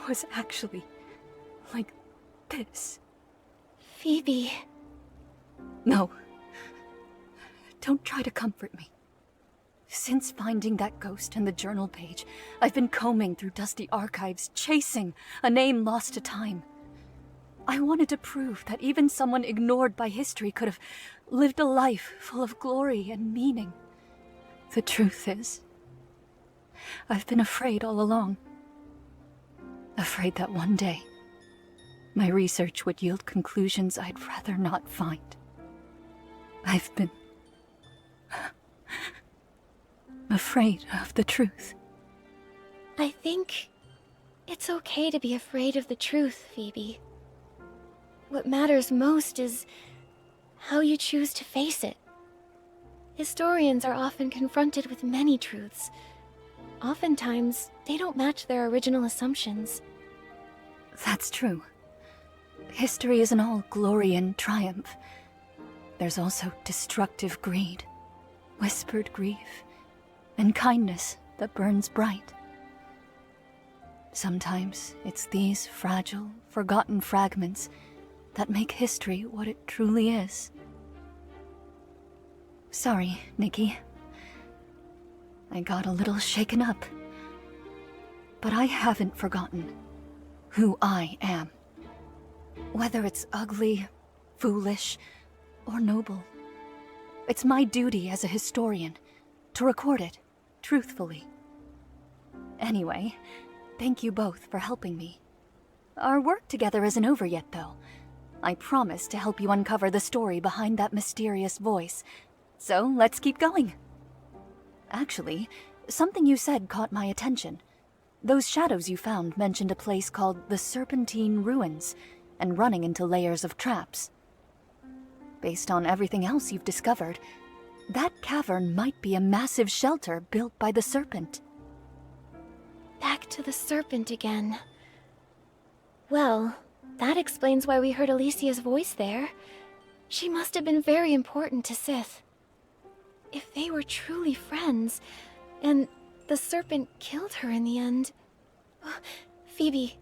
was actually like this. Phoebe. No. Don't try to comfort me. Since finding that ghost in the journal page, I've been combing through dusty archives, chasing a name lost to time. I wanted to prove that even someone ignored by history could have lived a life full of glory and meaning. The truth is, I've been afraid all along. Afraid that one day, my research would yield conclusions I'd rather not find. I've been afraid of the truth. I think it's okay to be afraid of the truth, Phoebe. What matters most is how you choose to face it. Historians are often confronted with many truths. Oftentimes, they don't match their original assumptions. That's true. History isn't all glory and triumph. There's also destructive greed, whispered grief, and kindness that burns bright. Sometimes it's these fragile, forgotten fragments that make history what it truly is. Sorry, Nikki. I got a little shaken up. But I haven't forgotten who I am. Whether it's ugly, foolish, or noble. It's my duty as a historian to record it truthfully. Anyway, thank you both for helping me. Our work together isn't over yet, though. I promise to help you uncover the story behind that mysterious voice. So let's keep going. Actually, something you said caught my attention. Those shadows you found mentioned a place called the Serpentine Ruins, and running into layers of traps. Based on everything else you've discovered, that cavern might be a massive shelter built by the Serpent. Back to the Serpent again. Well, that explains why we heard Alicia's voice there. She must have been very important to Sith. If they were truly friends, and the Serpent killed her in the end... Phoebe,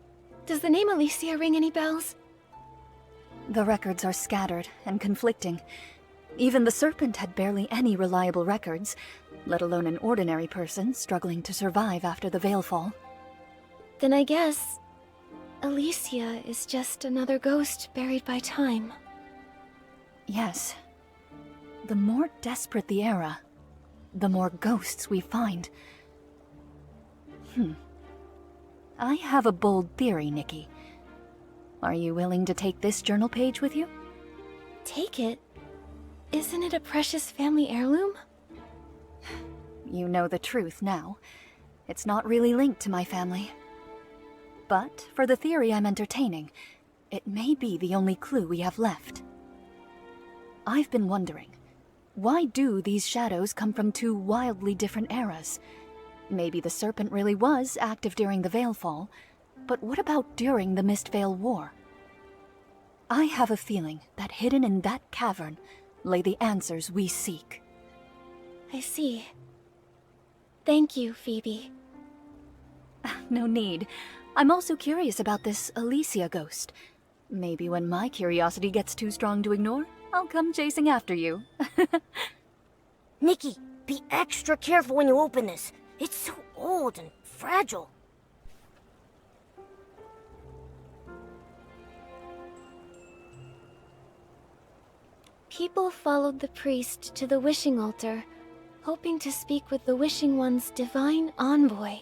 does the name Alicia ring any bells? The records are scattered and conflicting. Even the Serpent had barely any reliable records, let alone an ordinary person struggling to survive after the Veilfall. Then I guess... Alicia is just another ghost buried by time. Yes. The more desperate the era, the more ghosts we find. I have a bold theory, Nikki. Are you willing to take this journal page with you? Take it? Isn't it a precious family heirloom? You know the truth now. It's not really linked to my family. But for the theory I'm entertaining, it may be the only clue we have left. I've been wondering, why do these shadows come from two wildly different eras? Maybe the Serpent really was active during the Veilfall, but what about during the Mistveil War? I have a feeling that hidden in that cavern lay the answers we seek. I see. Thank you, Phoebe. No need. I'm also curious about this Alicia ghost. Maybe when my curiosity gets too strong to ignore, I'll come chasing after you. Nikki, be extra careful when you open this. It's so old and fragile. People followed the priest to the wishing altar, hoping to speak with the Wishing One's divine envoy.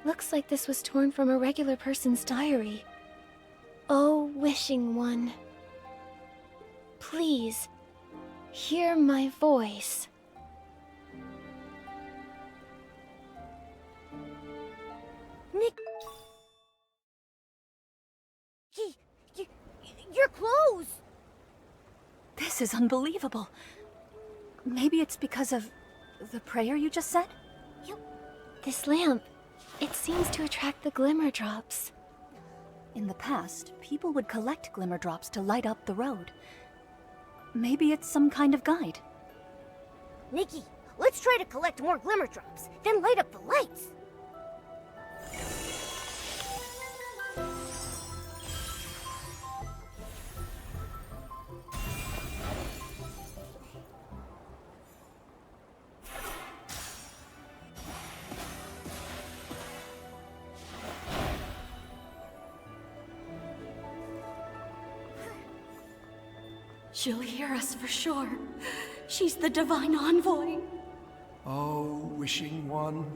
Looks like this was torn from a regular person's diary. Oh, Wishing One, please, hear my voice. Nikki, your clothes! This is unbelievable. Maybe it's because of the prayer you just said? This lamp, it seems to attract the glimmer drops. In the past, people would collect glimmer drops to light up the road. Maybe it's some kind of guide. Nikki, let's try to collect more glimmer drops, then light up the lights. She'll hear us for sure. She's the divine envoy. Oh, Wishing One,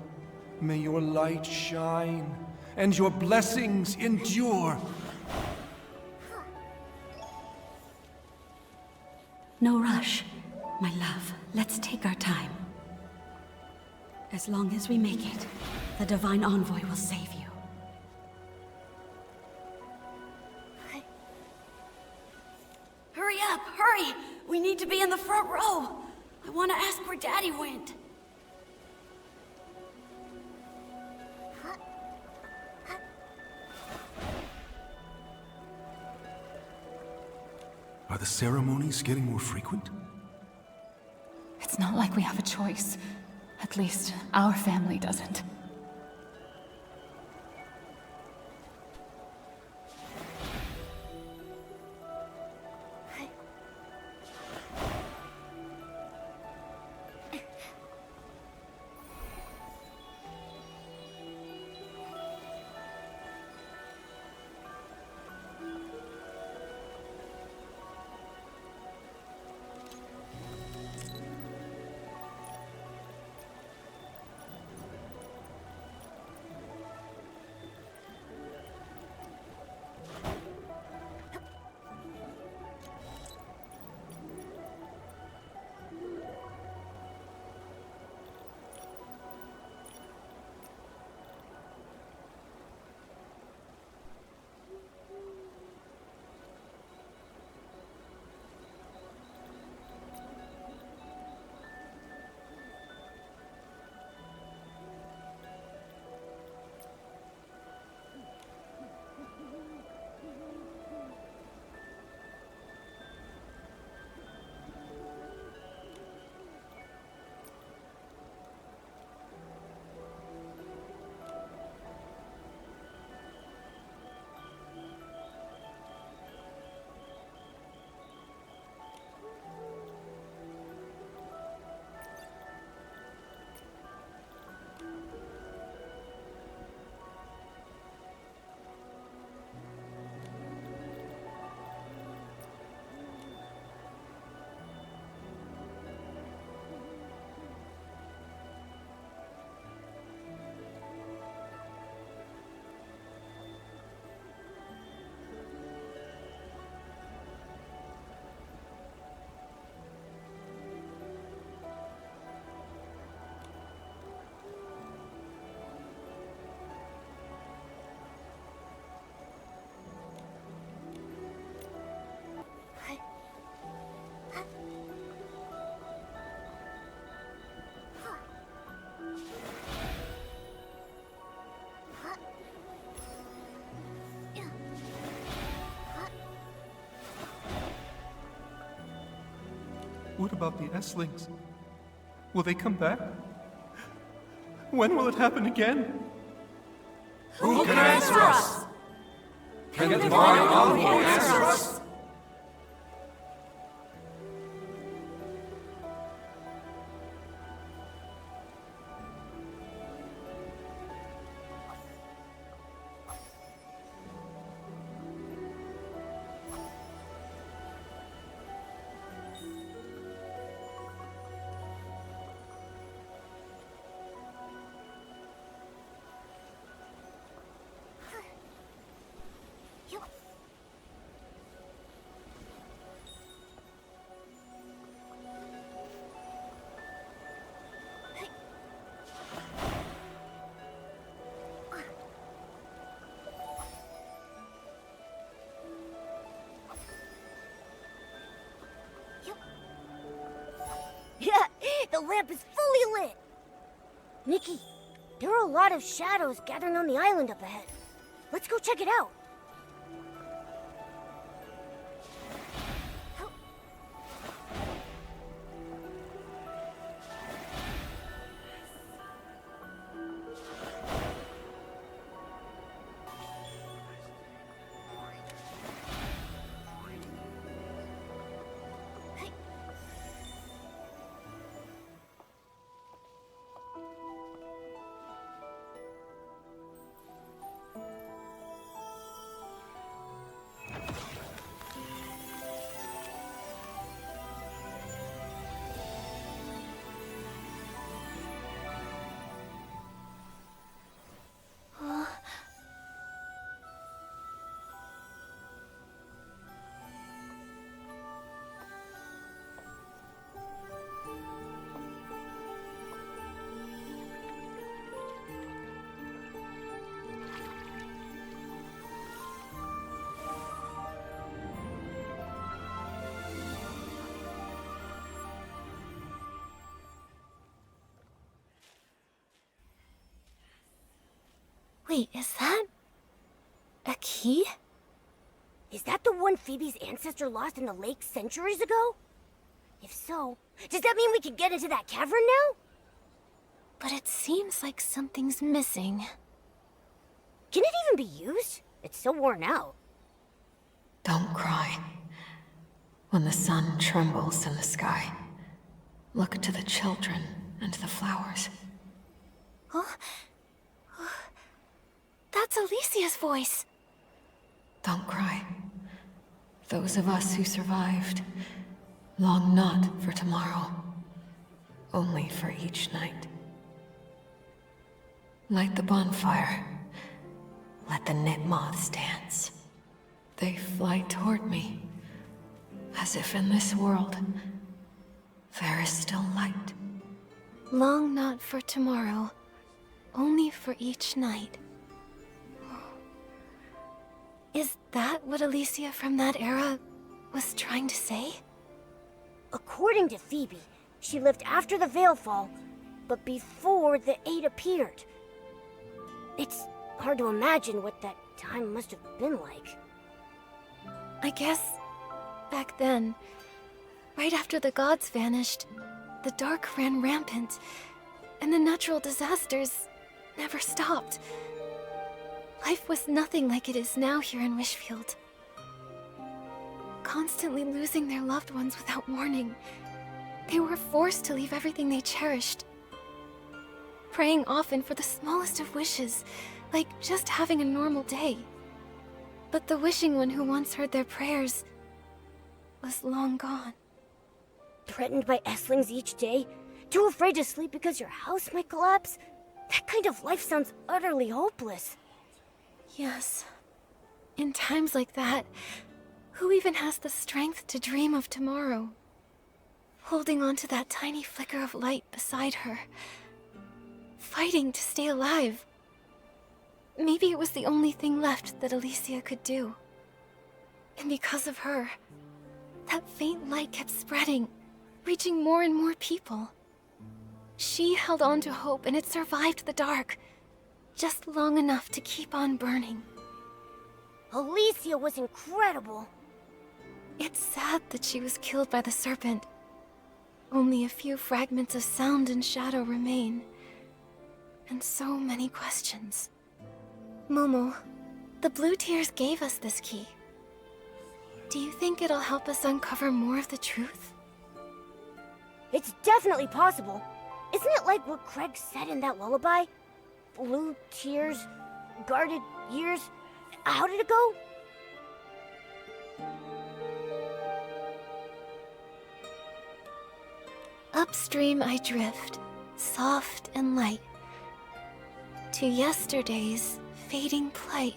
may your light shine, and your blessings endure. No rush, my love. Let's take our time. As long as we make it, the divine envoy will save you. Hurry up, hurry! We need to be in the front row. I want to ask where Daddy went. Are the ceremonies getting more frequent? It's not like we have a choice. At least, our family doesn't. What about the S-Lings? Will they come back? When will it happen again? Who can answer us? Can the Divine Envoy answer us? Yeah, the lamp is fully lit! Nikki, there are a lot of shadows gathering on the island up ahead. Let's go check it out. Wait, is that a key? Is that the one Phoebe's ancestor lost in the lake centuries ago? If so, does that mean we can get into that cavern now? But it seems like something's missing. Can it even be used? It's so worn out. Don't cry. When the sun trembles in the sky, Look to the children and the flowers. Huh? That's Alicia's voice. Don't cry. Those of us who survived long not for tomorrow, only for each night. Light the bonfire. Let the knit moths dance. They fly toward me, as if in this world there is still light. Long not for tomorrow, only for each night. Is that what Alicia from that era was trying to say? According to Phoebe, she lived after the Veilfall, but before the Eight appeared. It's hard to imagine what that time must have been like. I guess back then, right after the gods vanished, the dark ran rampant, and the natural disasters never stopped. Life was nothing like it is now here in Wishfield. Constantly losing their loved ones without warning, they were forced to leave everything they cherished. Praying often for the smallest of wishes, like just having a normal day. But the wishing one who once heard their prayers was long gone. Threatened by Esslings each day? Too afraid to sleep because your house might collapse? That kind of life sounds utterly hopeless. Yes. In times like that, who even has the strength to dream of tomorrow? Holding on to that tiny flicker of light beside her. Fighting to stay alive. Maybe it was the only thing left that Alicia could do. And because of her, that faint light kept spreading, reaching more and more people. She held on to hope and it survived the dark, just long enough to keep on burning. Alicia was incredible. It's sad that she was killed by the serpent. Only a few fragments of sound and shadow remain. And so many questions. Momo, the Blue Tears gave us this key. Do you think it'll help us uncover more of the truth? It's definitely possible. Isn't it like what Craig said in that lullaby? Blue tears, guarded years. How did it go? Upstream I drift, soft and light, to yesterday's fading plight.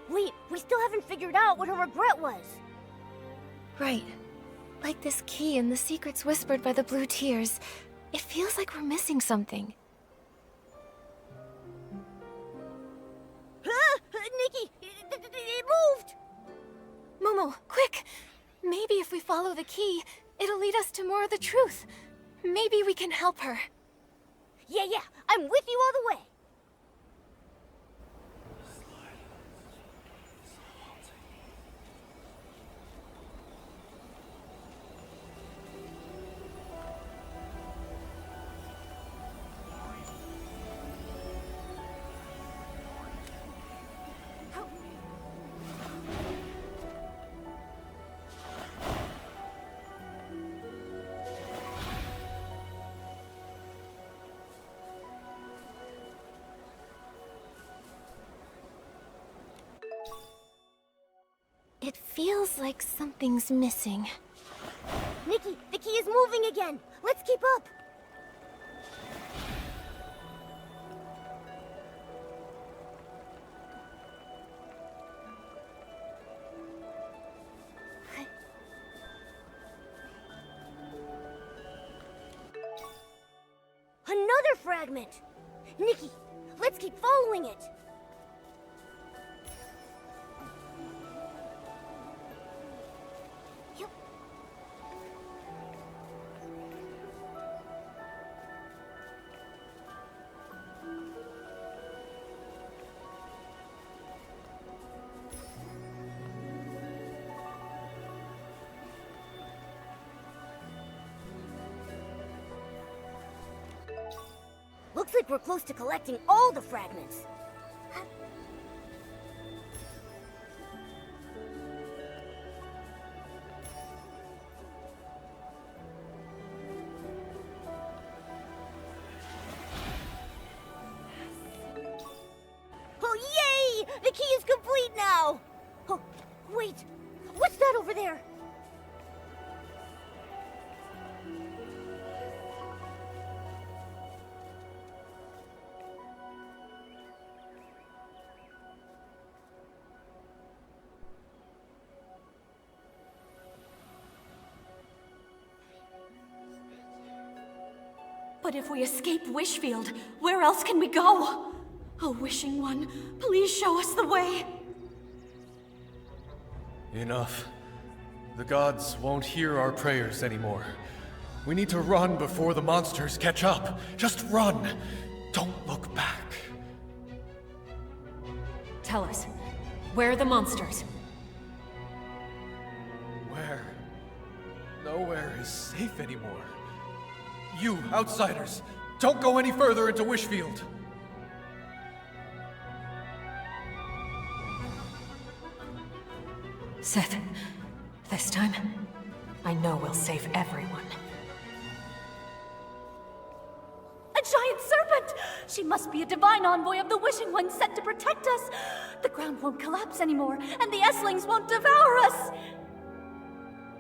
Wait, we still haven't figured out what her regret was. Right. Like this key and the secrets whispered by the Blue Tears. It feels like we're missing something. Nikki, it moved! Momo, quick! Maybe if we follow the key, it'll lead us to more of the truth. Maybe we can help her. Yeah, I'm with you all the way. It feels like something's missing. Nikki, the key is moving again. Let's keep up. Another fragment! Nikki, let's keep following it! Looks like we're close to collecting all the fragments. But if we escape Wishfield, where else can we go? Oh, Wishing One, please show us the way. Enough. The gods won't hear our prayers anymore. We need to run before the monsters catch up. Just run. Don't look back. Tell us, where are the monsters? Where? Nowhere is safe anymore. You, outsiders, don't go any further into Wishfield. Sith, this time, I know we'll save everyone. A giant serpent! She must be a divine envoy of the Wishing One sent to protect us. The ground won't collapse anymore, and the Esslings won't devour us.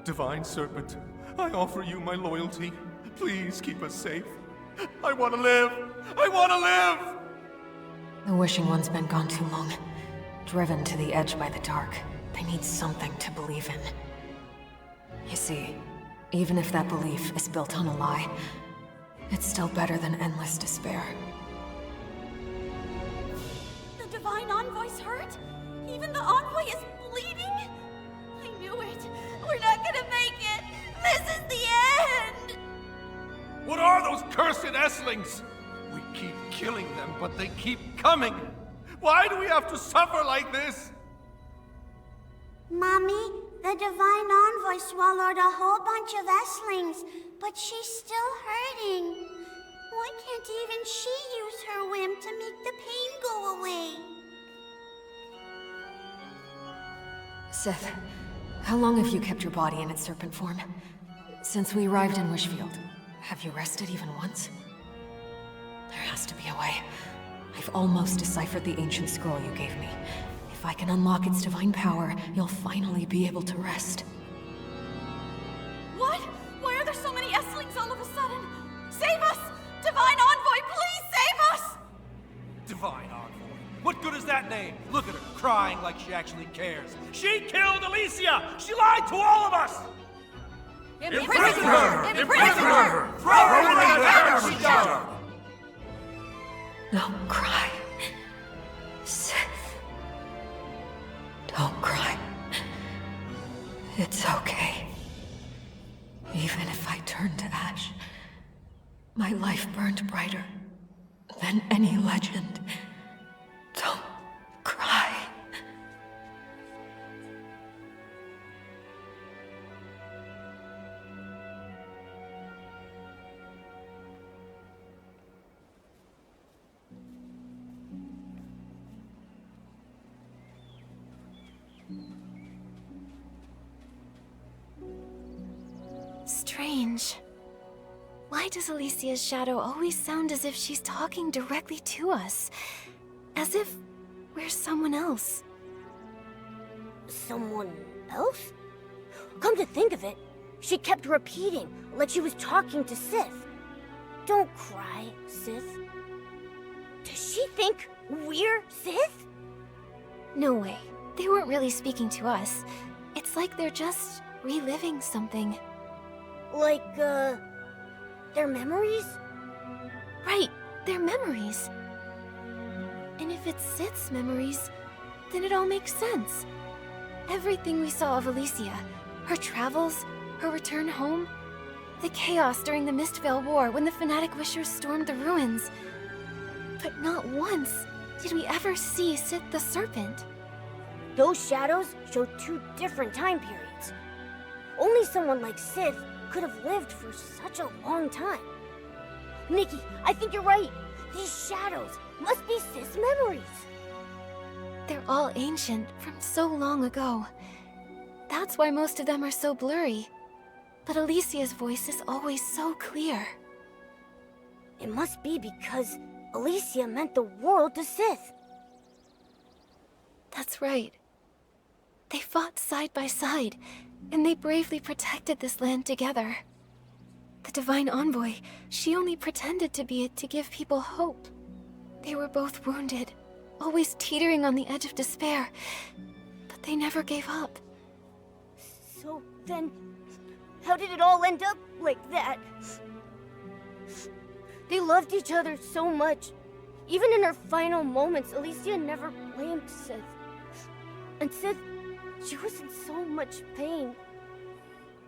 Divine Serpent, I offer you my loyalty. Please keep us safe. I want to live! I want to live! The Wishing One's been gone too long. Driven to the edge by the dark. They need something to believe in. You see, even if that belief is built on a lie, it's still better than endless despair. The divine envoy's hurt? Even the envoy is bleeding? I knew it. We're not gonna make it. This is the end! What are those cursed Esslings? We keep killing them, but they keep coming. Why do we have to suffer like this? Mommy, the divine envoy swallowed a whole bunch of Esslings, but she's still hurting. Why can't even she use her whim to make the pain go away? Sith, how long have you kept your body in its serpent form? Since we arrived in Wishfield, have you rested even once? There has to be a way. I've almost deciphered the ancient scroll you gave me. If I can unlock its divine power, you'll finally be able to rest. What? Why are there so many Esslings all of a sudden? Save us! Divine Envoy, please save us! Divine Envoy? What good is that name? Look at her, crying like she actually cares. She killed Alicia! She lied to all of us! Imprison her! Imprison her! Throw her in the fire, she does! Don't cry. Sith. Don't cry. It's okay. Even if I turned to ash, my life burned brighter than any legend. Don't cry. Strange. Why does Alicia's shadow always sound as if she's talking directly to us? As if we're someone else. Someone else? Come to think of it, she kept repeating, like she was talking to Sith. Don't cry, Sith. Does she think we're Sith? No way. They weren't really speaking to us. It's like they're just reliving something. Like, their memories? Right, their memories. And if it's Sith's memories, then it all makes sense. Everything we saw of Alicia, her travels, her return home, the chaos during the Mistvale War when the Fanatic Wishers stormed the ruins. But not once did we ever see Sith the Serpent. Those shadows show two different time periods. Only someone like Sith could have lived for such a long time. Nikki, I think you're right. These shadows must be Sith's memories. They're all ancient, from so long ago. That's why most of them are so blurry. But Alicia's voice is always so clear. It must be because Alicia meant the world to Sith. That's right. They fought side by side, and they bravely protected this land together. The Divine Envoy, she only pretended to be it to give people hope. They were both wounded, always teetering on the edge of despair, but they never gave up. So then, how did it all end up like that? They loved each other so much. Even in her final moments, Alicia never blamed Sith. And said she was in so much pain.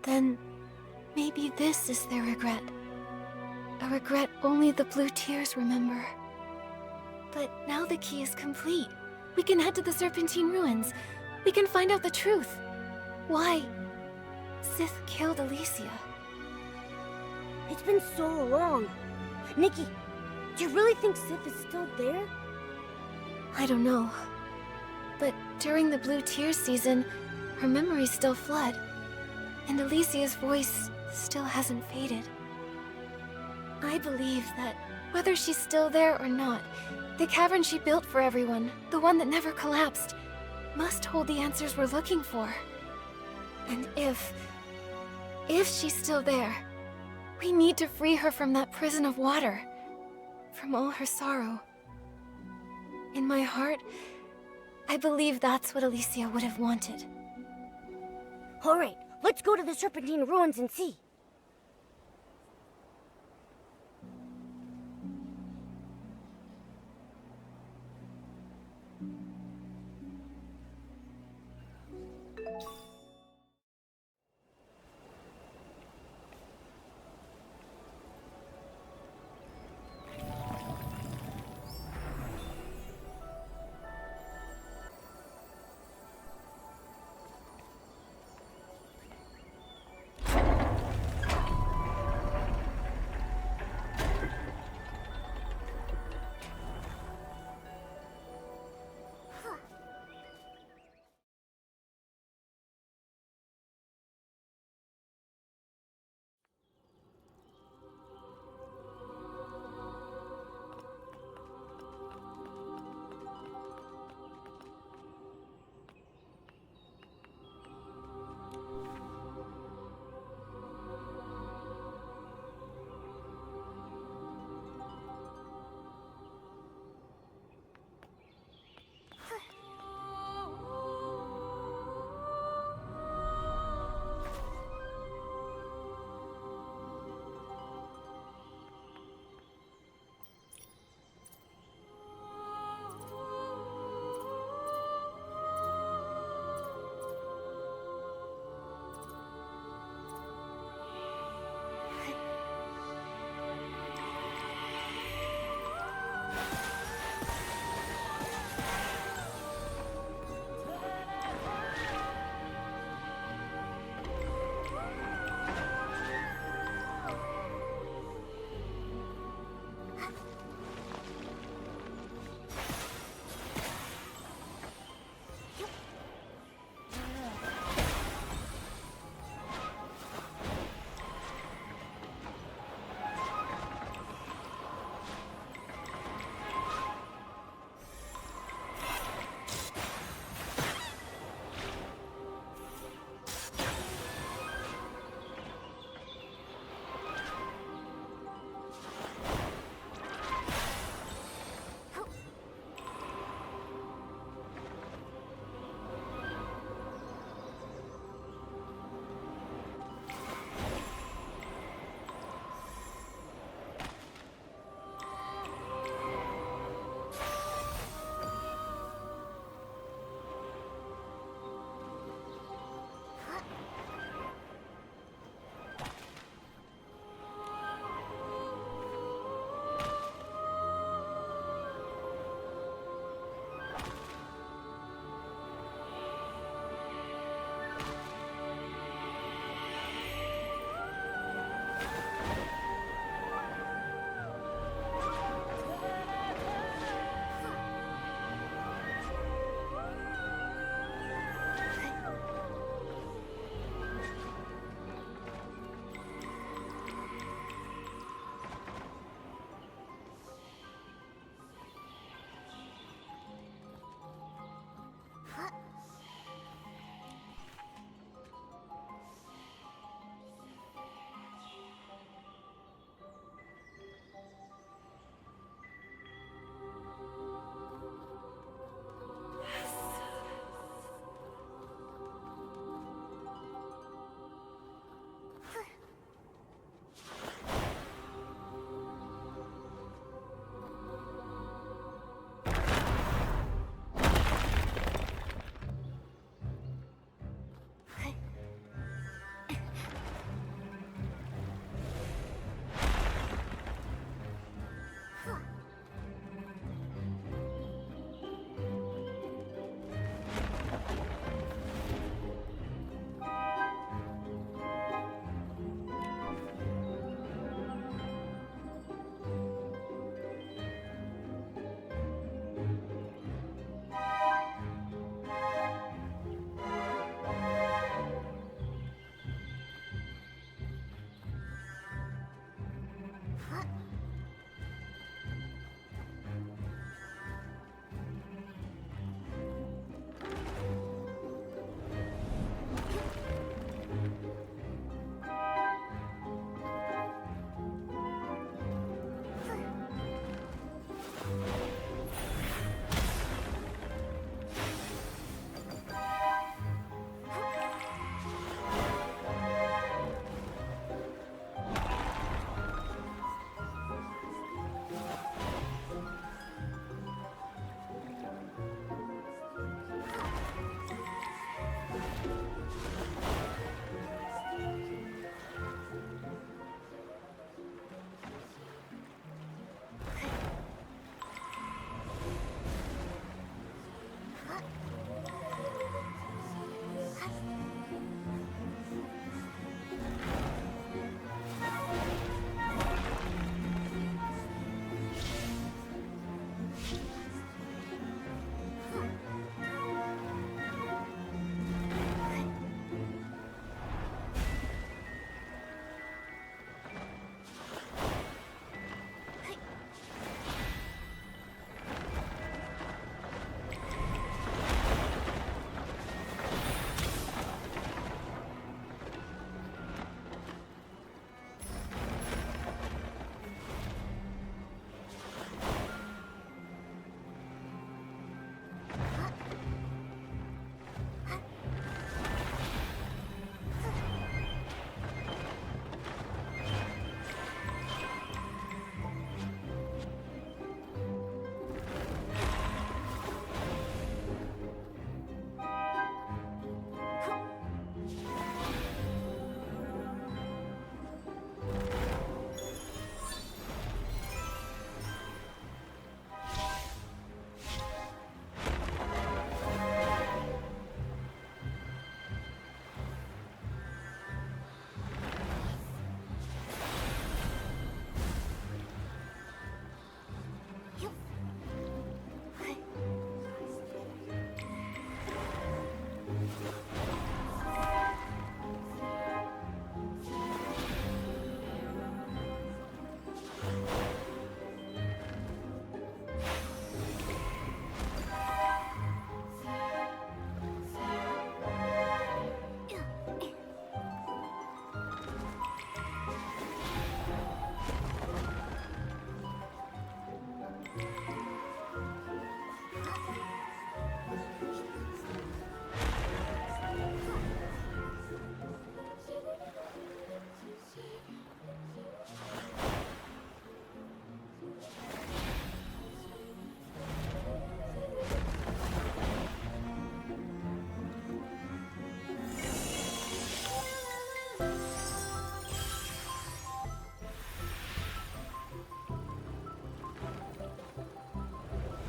Then maybe this is their regret. A regret only the blue tears remember. But now the key is complete. We can head to the Serpentine Ruins. We can find out the truth. Why Sith killed Alicia. It's been so long. Nikki, do you really think Sith is still there? I don't know. But during the Blue Tears season, her memories still flood. And Alicia's voice still hasn't faded. I believe that whether she's still there or not, the cavern she built for everyone, the one that never collapsed, must hold the answers we're looking for. And if she's still there, we need to free her from that prison of water, from all her sorrow. In my heart, I believe that's what Alicia would have wanted. Alright, let's go to the Serpentine Ruins and see.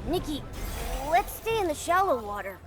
Nikki, let's stay in the shallow water.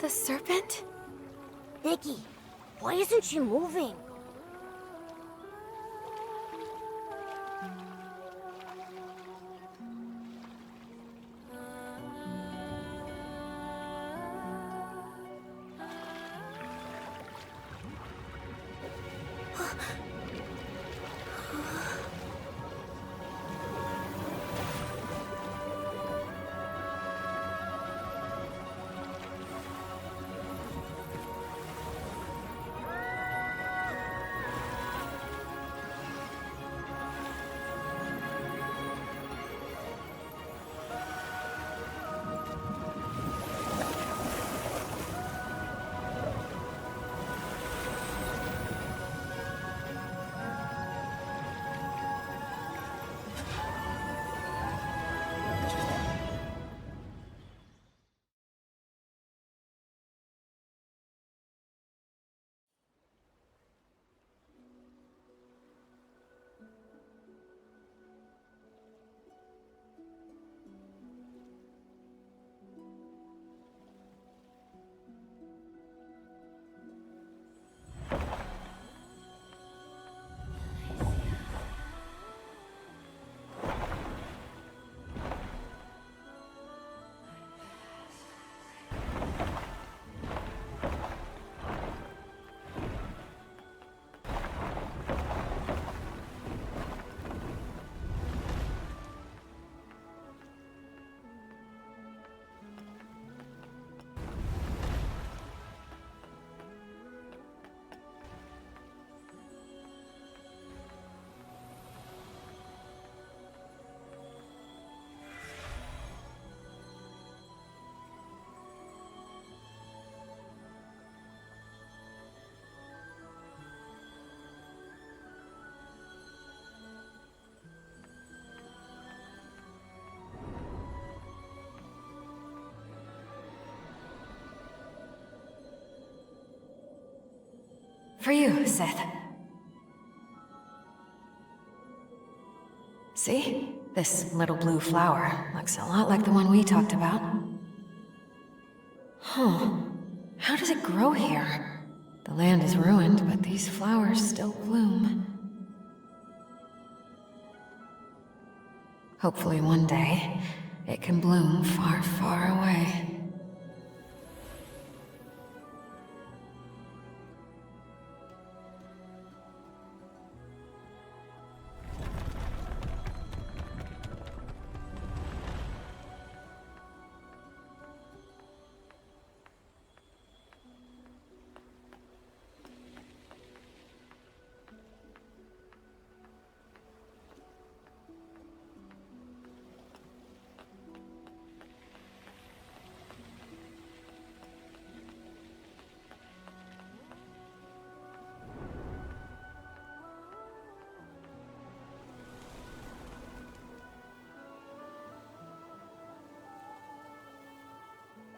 the serpent? Nikki, why isn't she moving? For you, Seth. See? This little blue flower looks a lot like the one we talked about. Huh. How does it grow here? The land is ruined, but these flowers still bloom. Hopefully one day, it can bloom far, far away.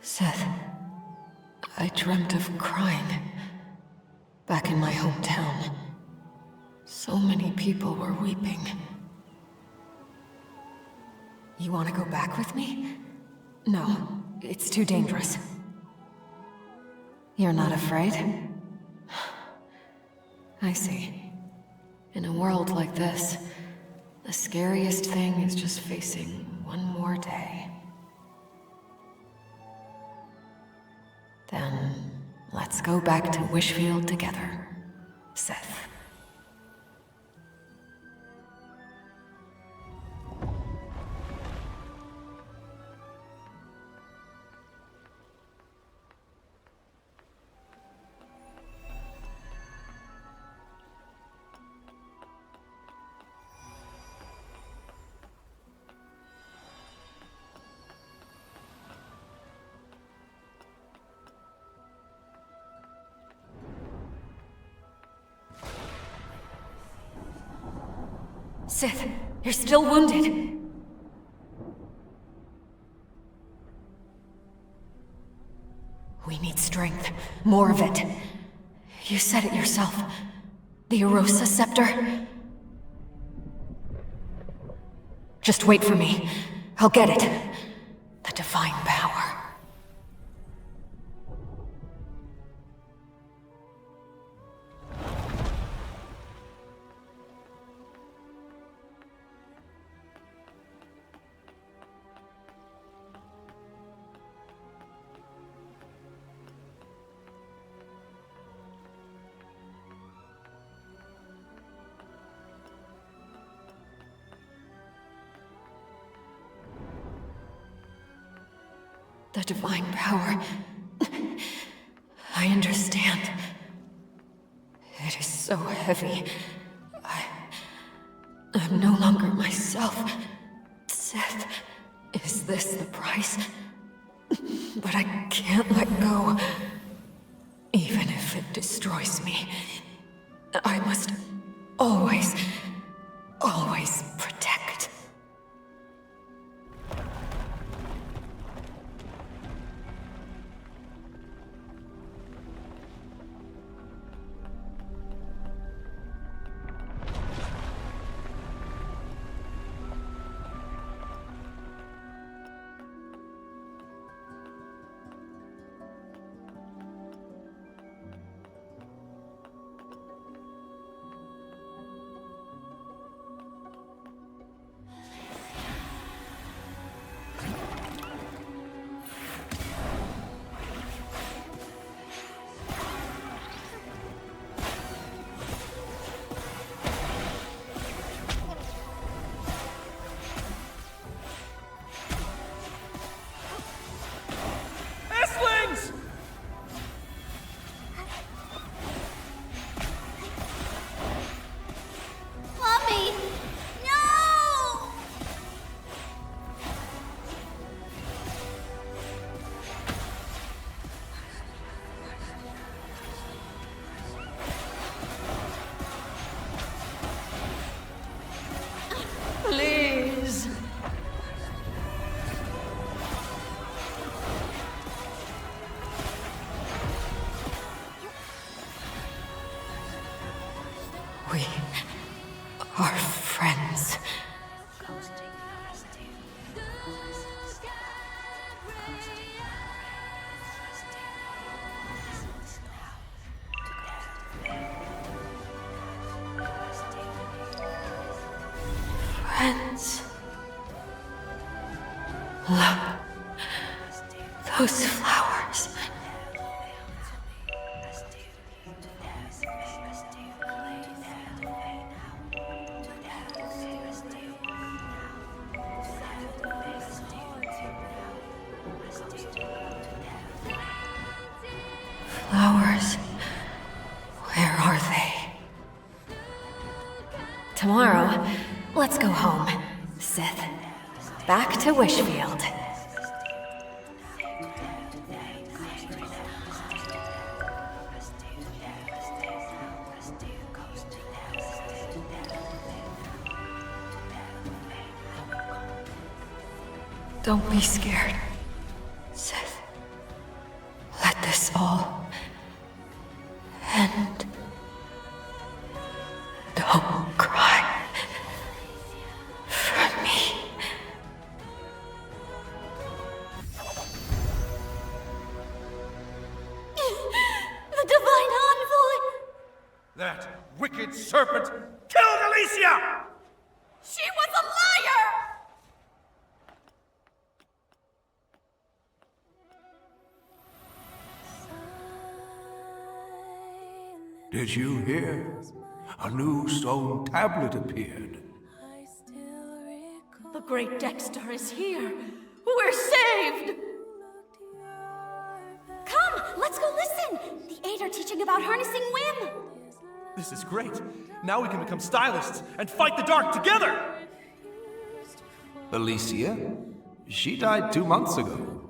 Seth, I dreamt of crying. Back in my hometown. So many people were weeping. You want to go back with me? No, it's too dangerous. You're not afraid? I see. In a world like this, the scariest thing is just facing one more day. Then, let's go back to Wishfield together, Seth. Sith, you're still wounded. We need strength. More of it. You said it yourself. The Erosa Scepter. Just wait for me. I'll get it. The divine power. The divine power. I understand. It is so heavy. I'm no longer myself. Seth, is this the price? But I can't let go. Even if it destroys me, I must always protect. Mommy! No! Please. We are friends. Friends. Look. Those flowers. Flowers. Where are they? Tomorrow, let's go home. Sith, back to Wishfield. Don't be scared. Seth, let this all end. Don't cry for me. The Divine Envoy! That wicked serpent killed Alicia! She was a liar! Did you hear? A new stone tablet appeared. The great Dexter is here. We're saved! Come, let's go listen! The Eight are teaching about harnessing whim! This is great. Now we can become stylists and fight the dark together! Alicia? She died 2 months ago.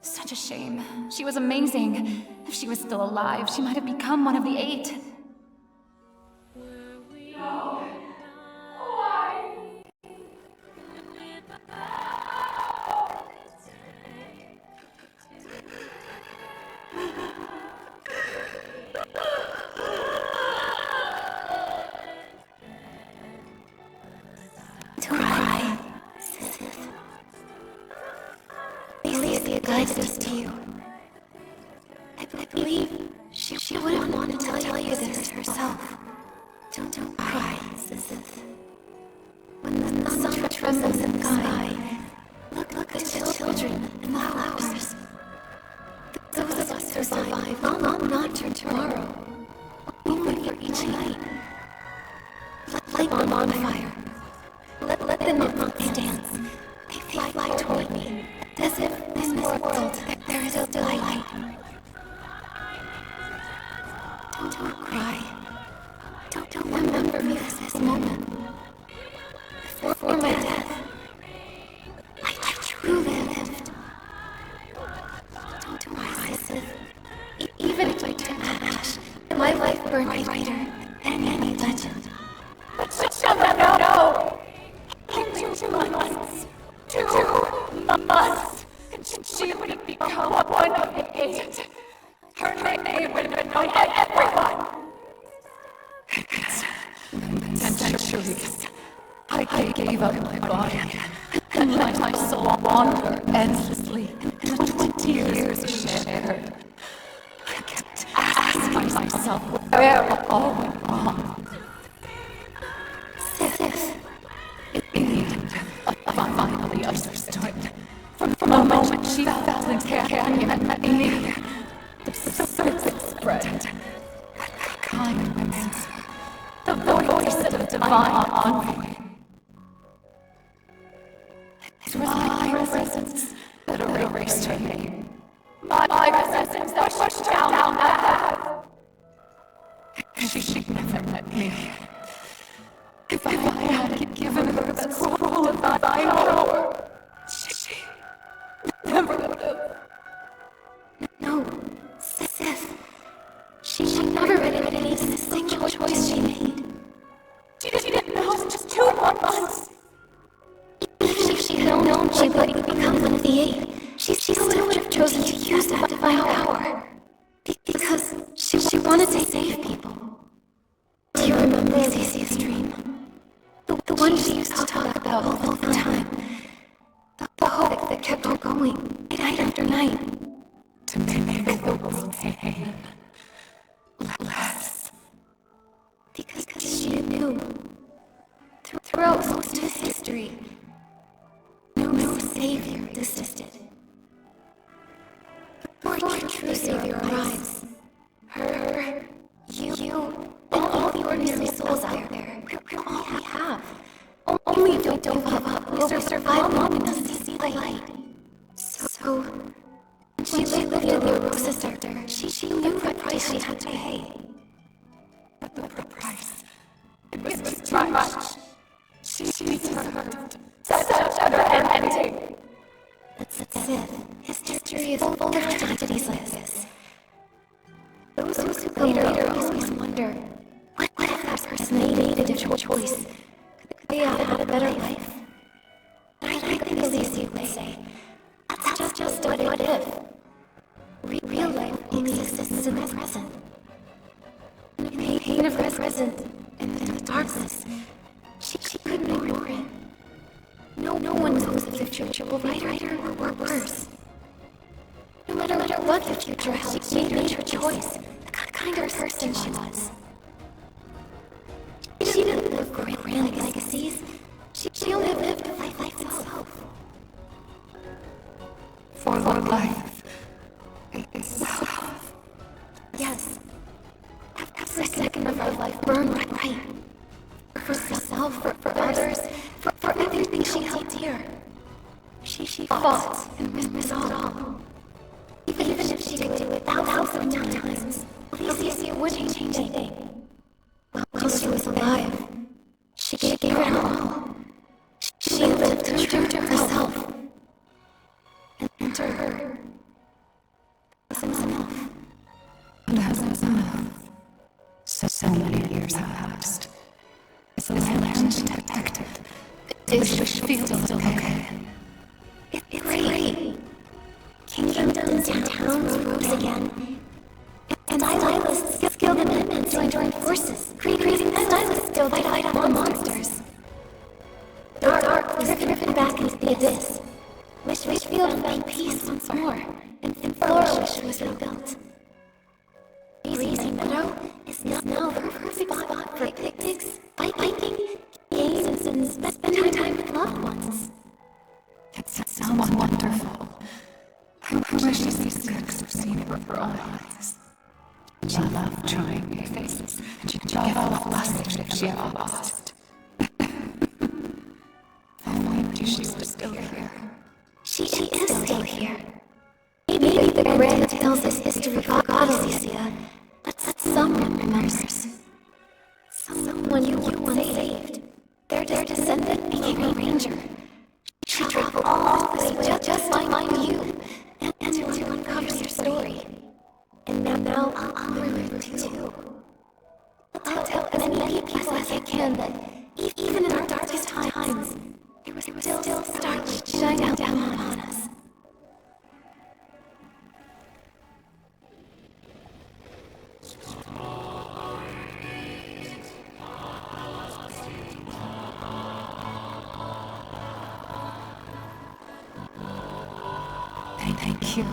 Such a shame. She was amazing. If she was still alive, she might have become one of the Eight. Don't cry, Sith. Alicia guides us to you. I believe she wouldn't want to tell you this herself. Don't cry, Sith. When the sun trembles in the sky, look at the children and the flowers. Those of us who survive will not turn tomorrow. Only for each night. Light them on fire. Let the months dance. They fly toward me. as if this world there is still light. Don't cry. Don't remember me this moment. Before my death, I truly lived. Don't rise as if, even if I turn to ash, my life burned brighter than any legend. No! In 2 months, 2 months, and she would become one of the 8. Her name would annoy everyone. Centuries, I gave up my body and let my soul wander endlessly in the 20 years we shared. I kept asking myself where all went wrong. Sif, I finally understood. From the moment she fell into canyon at me, the surface spread. Kindness, the voice of the divine envoy. It was my presence that erased her name. My presence that pushed down that path. She never met me. If I had given her the scroll of divine power, she never would have. No, Sif. She never regretted any single choice she made. She didn't know it was just 2 more months. If she had known she would become one of the 8, she still would have chosen to use that divine power. Because she wanted to save people. Do you remember Alicia's dream? The one she used to talk about all the time. The hope that kept her going, night after night. To make the world pain less. Because she knew, throughout most of history, no savior existed. Before a true savior arrives, her, you, and all the ordinary souls out there, we're all we have. Only if we don't give up, will we survive long enough to see the light. So, when she lived in the Arosa sector, she knew the price she had to pay. But the price, it was too much. She deserved such an ending. That's it. History is full of tragedies like this. Those who later always wonder, what if that person made a different choice? Could they have had a better life? I think Alicia would say, that's just what if. Real life only exists in the present. And the pain of the present and the darkness, she couldn't ignore it. No one knows if the future will be brighter or worse. No matter what the future held, she made her choice, the kind of person she was. She didn't live grand legacies. She only lived life itself. For life itself. Yes. Every second of her life burned right. For herself, for others, for everything she held dear. She fought and risked it all. Even if she did it thousands of times, Alicia wouldn't change anything. While she was alive, she gave it all. She lived true to herself. And to her, was enough. And as was enough, so many years have passed. As the land detected, is Wishfield still okay? It's great. Kingdoms and towns rose again. And Lila's skilled amendments joined forces, creating Lila's still fight off the monsters. Dark was driven back into the abyss. Wishfield found peace once more, and Flourish was rebuilt. Breezy Meadow is now the perfect spot for picnics, biking, games, and spending time with loved ones. It sounds wonderful. I wish these could have seen it with her eyes. She loved trying new faces, and she could get all the lust if she ever lost. Why is she still here? She is still here. Maybe the Grand tells us history forgot Alicia, but someone remembers. Someone you once saved. Their descendant became a ranger. She traveled all this way just to find you and to uncover your story. And now I'll remember too. I'll tell as many people as I can that even in our darkest times, there was still stars shining down on us. Thank you.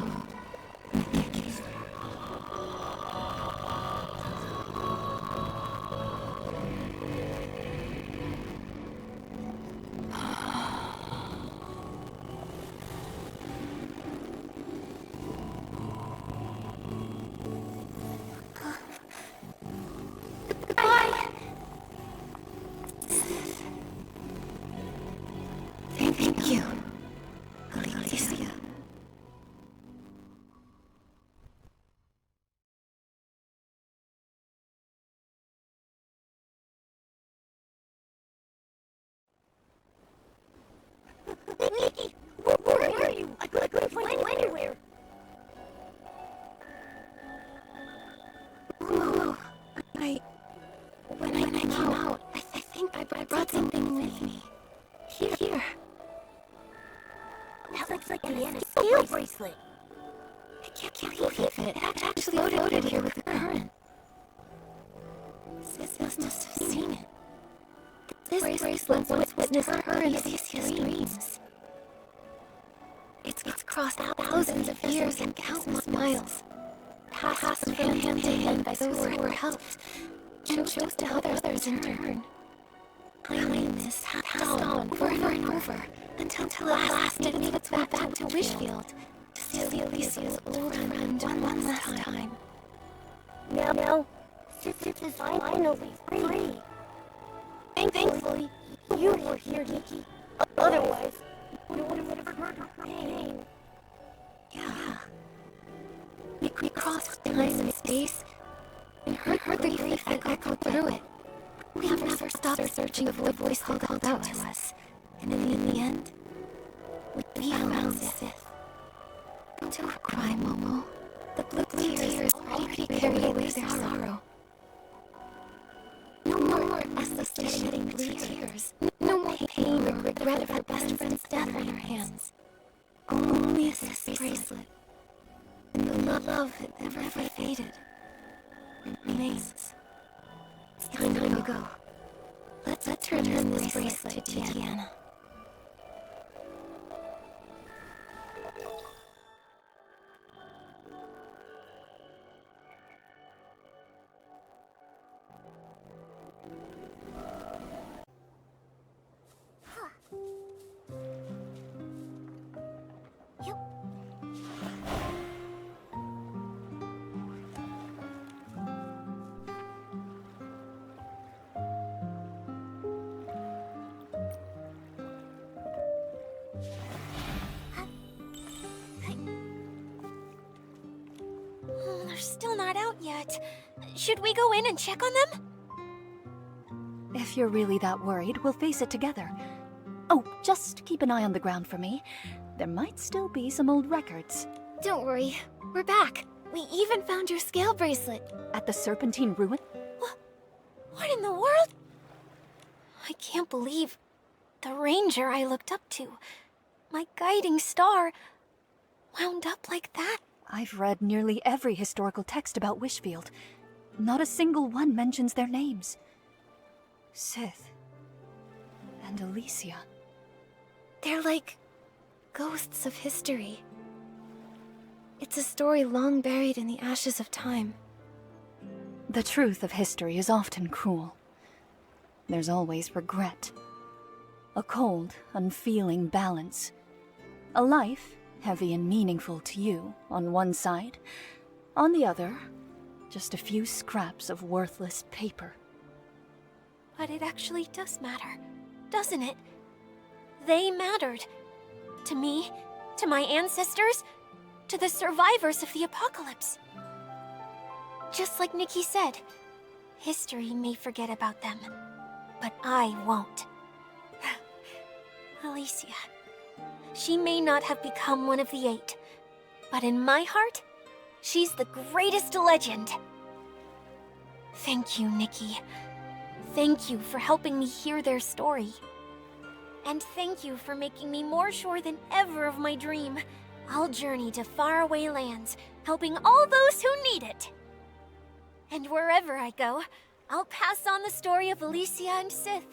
Thank you, Alicia. Nikki, where are you? I couldn't find you anywhere. Oh, when I came out, I think I brought something with me. Here. That looks like Diana's scale bracelet. I can't believe it. It actually floated here with the current. Sis must have seen it. This bracelet once witnessed her and Alicia's dreams. It's crossed thousands of years and countless miles, passed from hand to hand by those who were helped, and chose to help others in turn. Claiming this passed on over and over, until at last it made its way back to Wishfield, to see Alicia's old friend one last time. Now, Sis is finally free. Thankfully, you were here, Nikki. Otherwise, we would have heard her pain. Yeah. We crossed time and space, and heard the grief that echoed through it. We never stopped searching for the voice that called out to us. And in the end, we found Sith. Don't cry, Momo. The blue tears already carried away their sorrow. No more restless shedding blue tears. No more pain or regret of her best friend's death on her hands. Only a Sith bracelet. And the love that never faded remains. It's time to go. Let's return this bracelet to Deanna. They're still not out yet. Should we go in and check on them? If you're really that worried, we'll face it together. Oh, just keep an eye on the ground for me. There might still be some old records. Don't worry, we're back. We even found your scale bracelet. At the Serpentine Ruin? What in the world? I can't believe the ranger I looked up to, my guiding star, wound up like that. I've read nearly every historical text about Wishfield. Not a single one mentions their names. Sith. And Alicia. They're like ghosts of history. It's a story long buried in the ashes of time. The truth of history is often cruel. There's always regret. A cold, unfeeling balance. A life, heavy and meaningful to you, on one side. On the other, just a few scraps of worthless paper. But it actually does matter, doesn't it? They mattered. To me, to my ancestors, to the survivors of the apocalypse. Just like Nikki said, history may forget about them, but I won't. Alicia. She may not have become one of the 8, but in my heart, she's the greatest legend. Thank you, Nikki. Thank you for helping me hear their story. And thank you for making me more sure than ever of my dream. I'll journey to faraway lands, helping all those who need it. And wherever I go, I'll pass on the story of Alicia and Sith.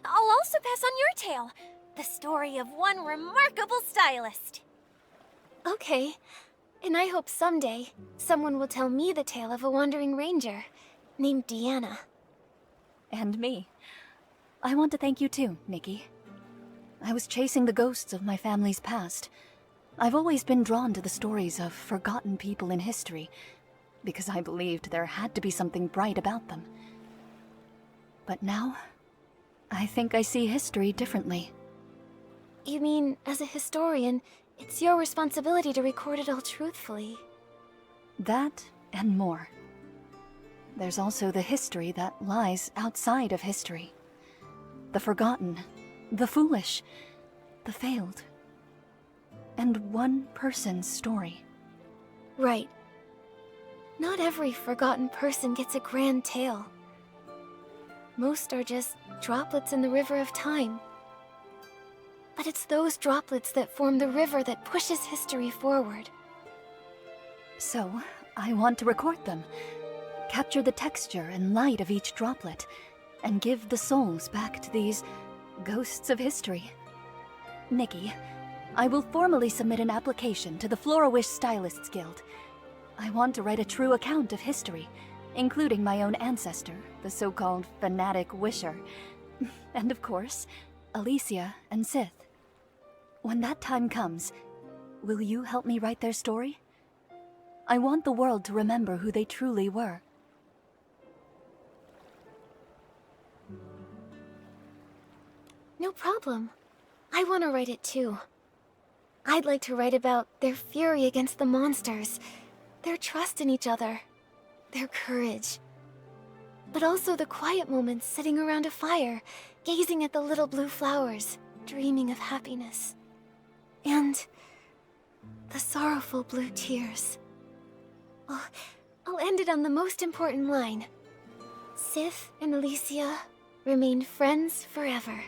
I'll also pass on your tale, the story of one remarkable stylist. Okay, and I hope someday someone will tell me the tale of a wandering ranger named Deanna. And me. I want to thank you too, Nikki. I was chasing the ghosts of my family's past. I've always been drawn to the stories of forgotten people in history, because I believed there had to be something bright about them. But now, I think I see history differently. You mean, as a historian, it's your responsibility to record it all truthfully? That and more. There's also the history that lies outside of history. The forgotten, the foolish, the failed. And one person's story. Right. Not every forgotten person gets a grand tale. Most are just droplets in the river of time. But it's those droplets that form the river that pushes history forward. So, I want to record them. Capture the texture and light of each droplet, and give the souls back to these ghosts of history. Nikki, I will formally submit an application to the Flora-Wish Stylists Guild. I want to write a true account of history, including my own ancestor, the so-called fanatic wisher. And of course, Alicia and Sith. When that time comes, will you help me write their story? I want the world to remember who they truly were. No problem. I want to write it too. I'd like to write about their fury against the monsters, their trust in each other, their courage. But also the quiet moments sitting around a fire, gazing at the little blue flowers, dreaming of happiness. And the sorrowful blue tears. Oh, I'll end it on the most important line. Sith and Alicia remained friends forever.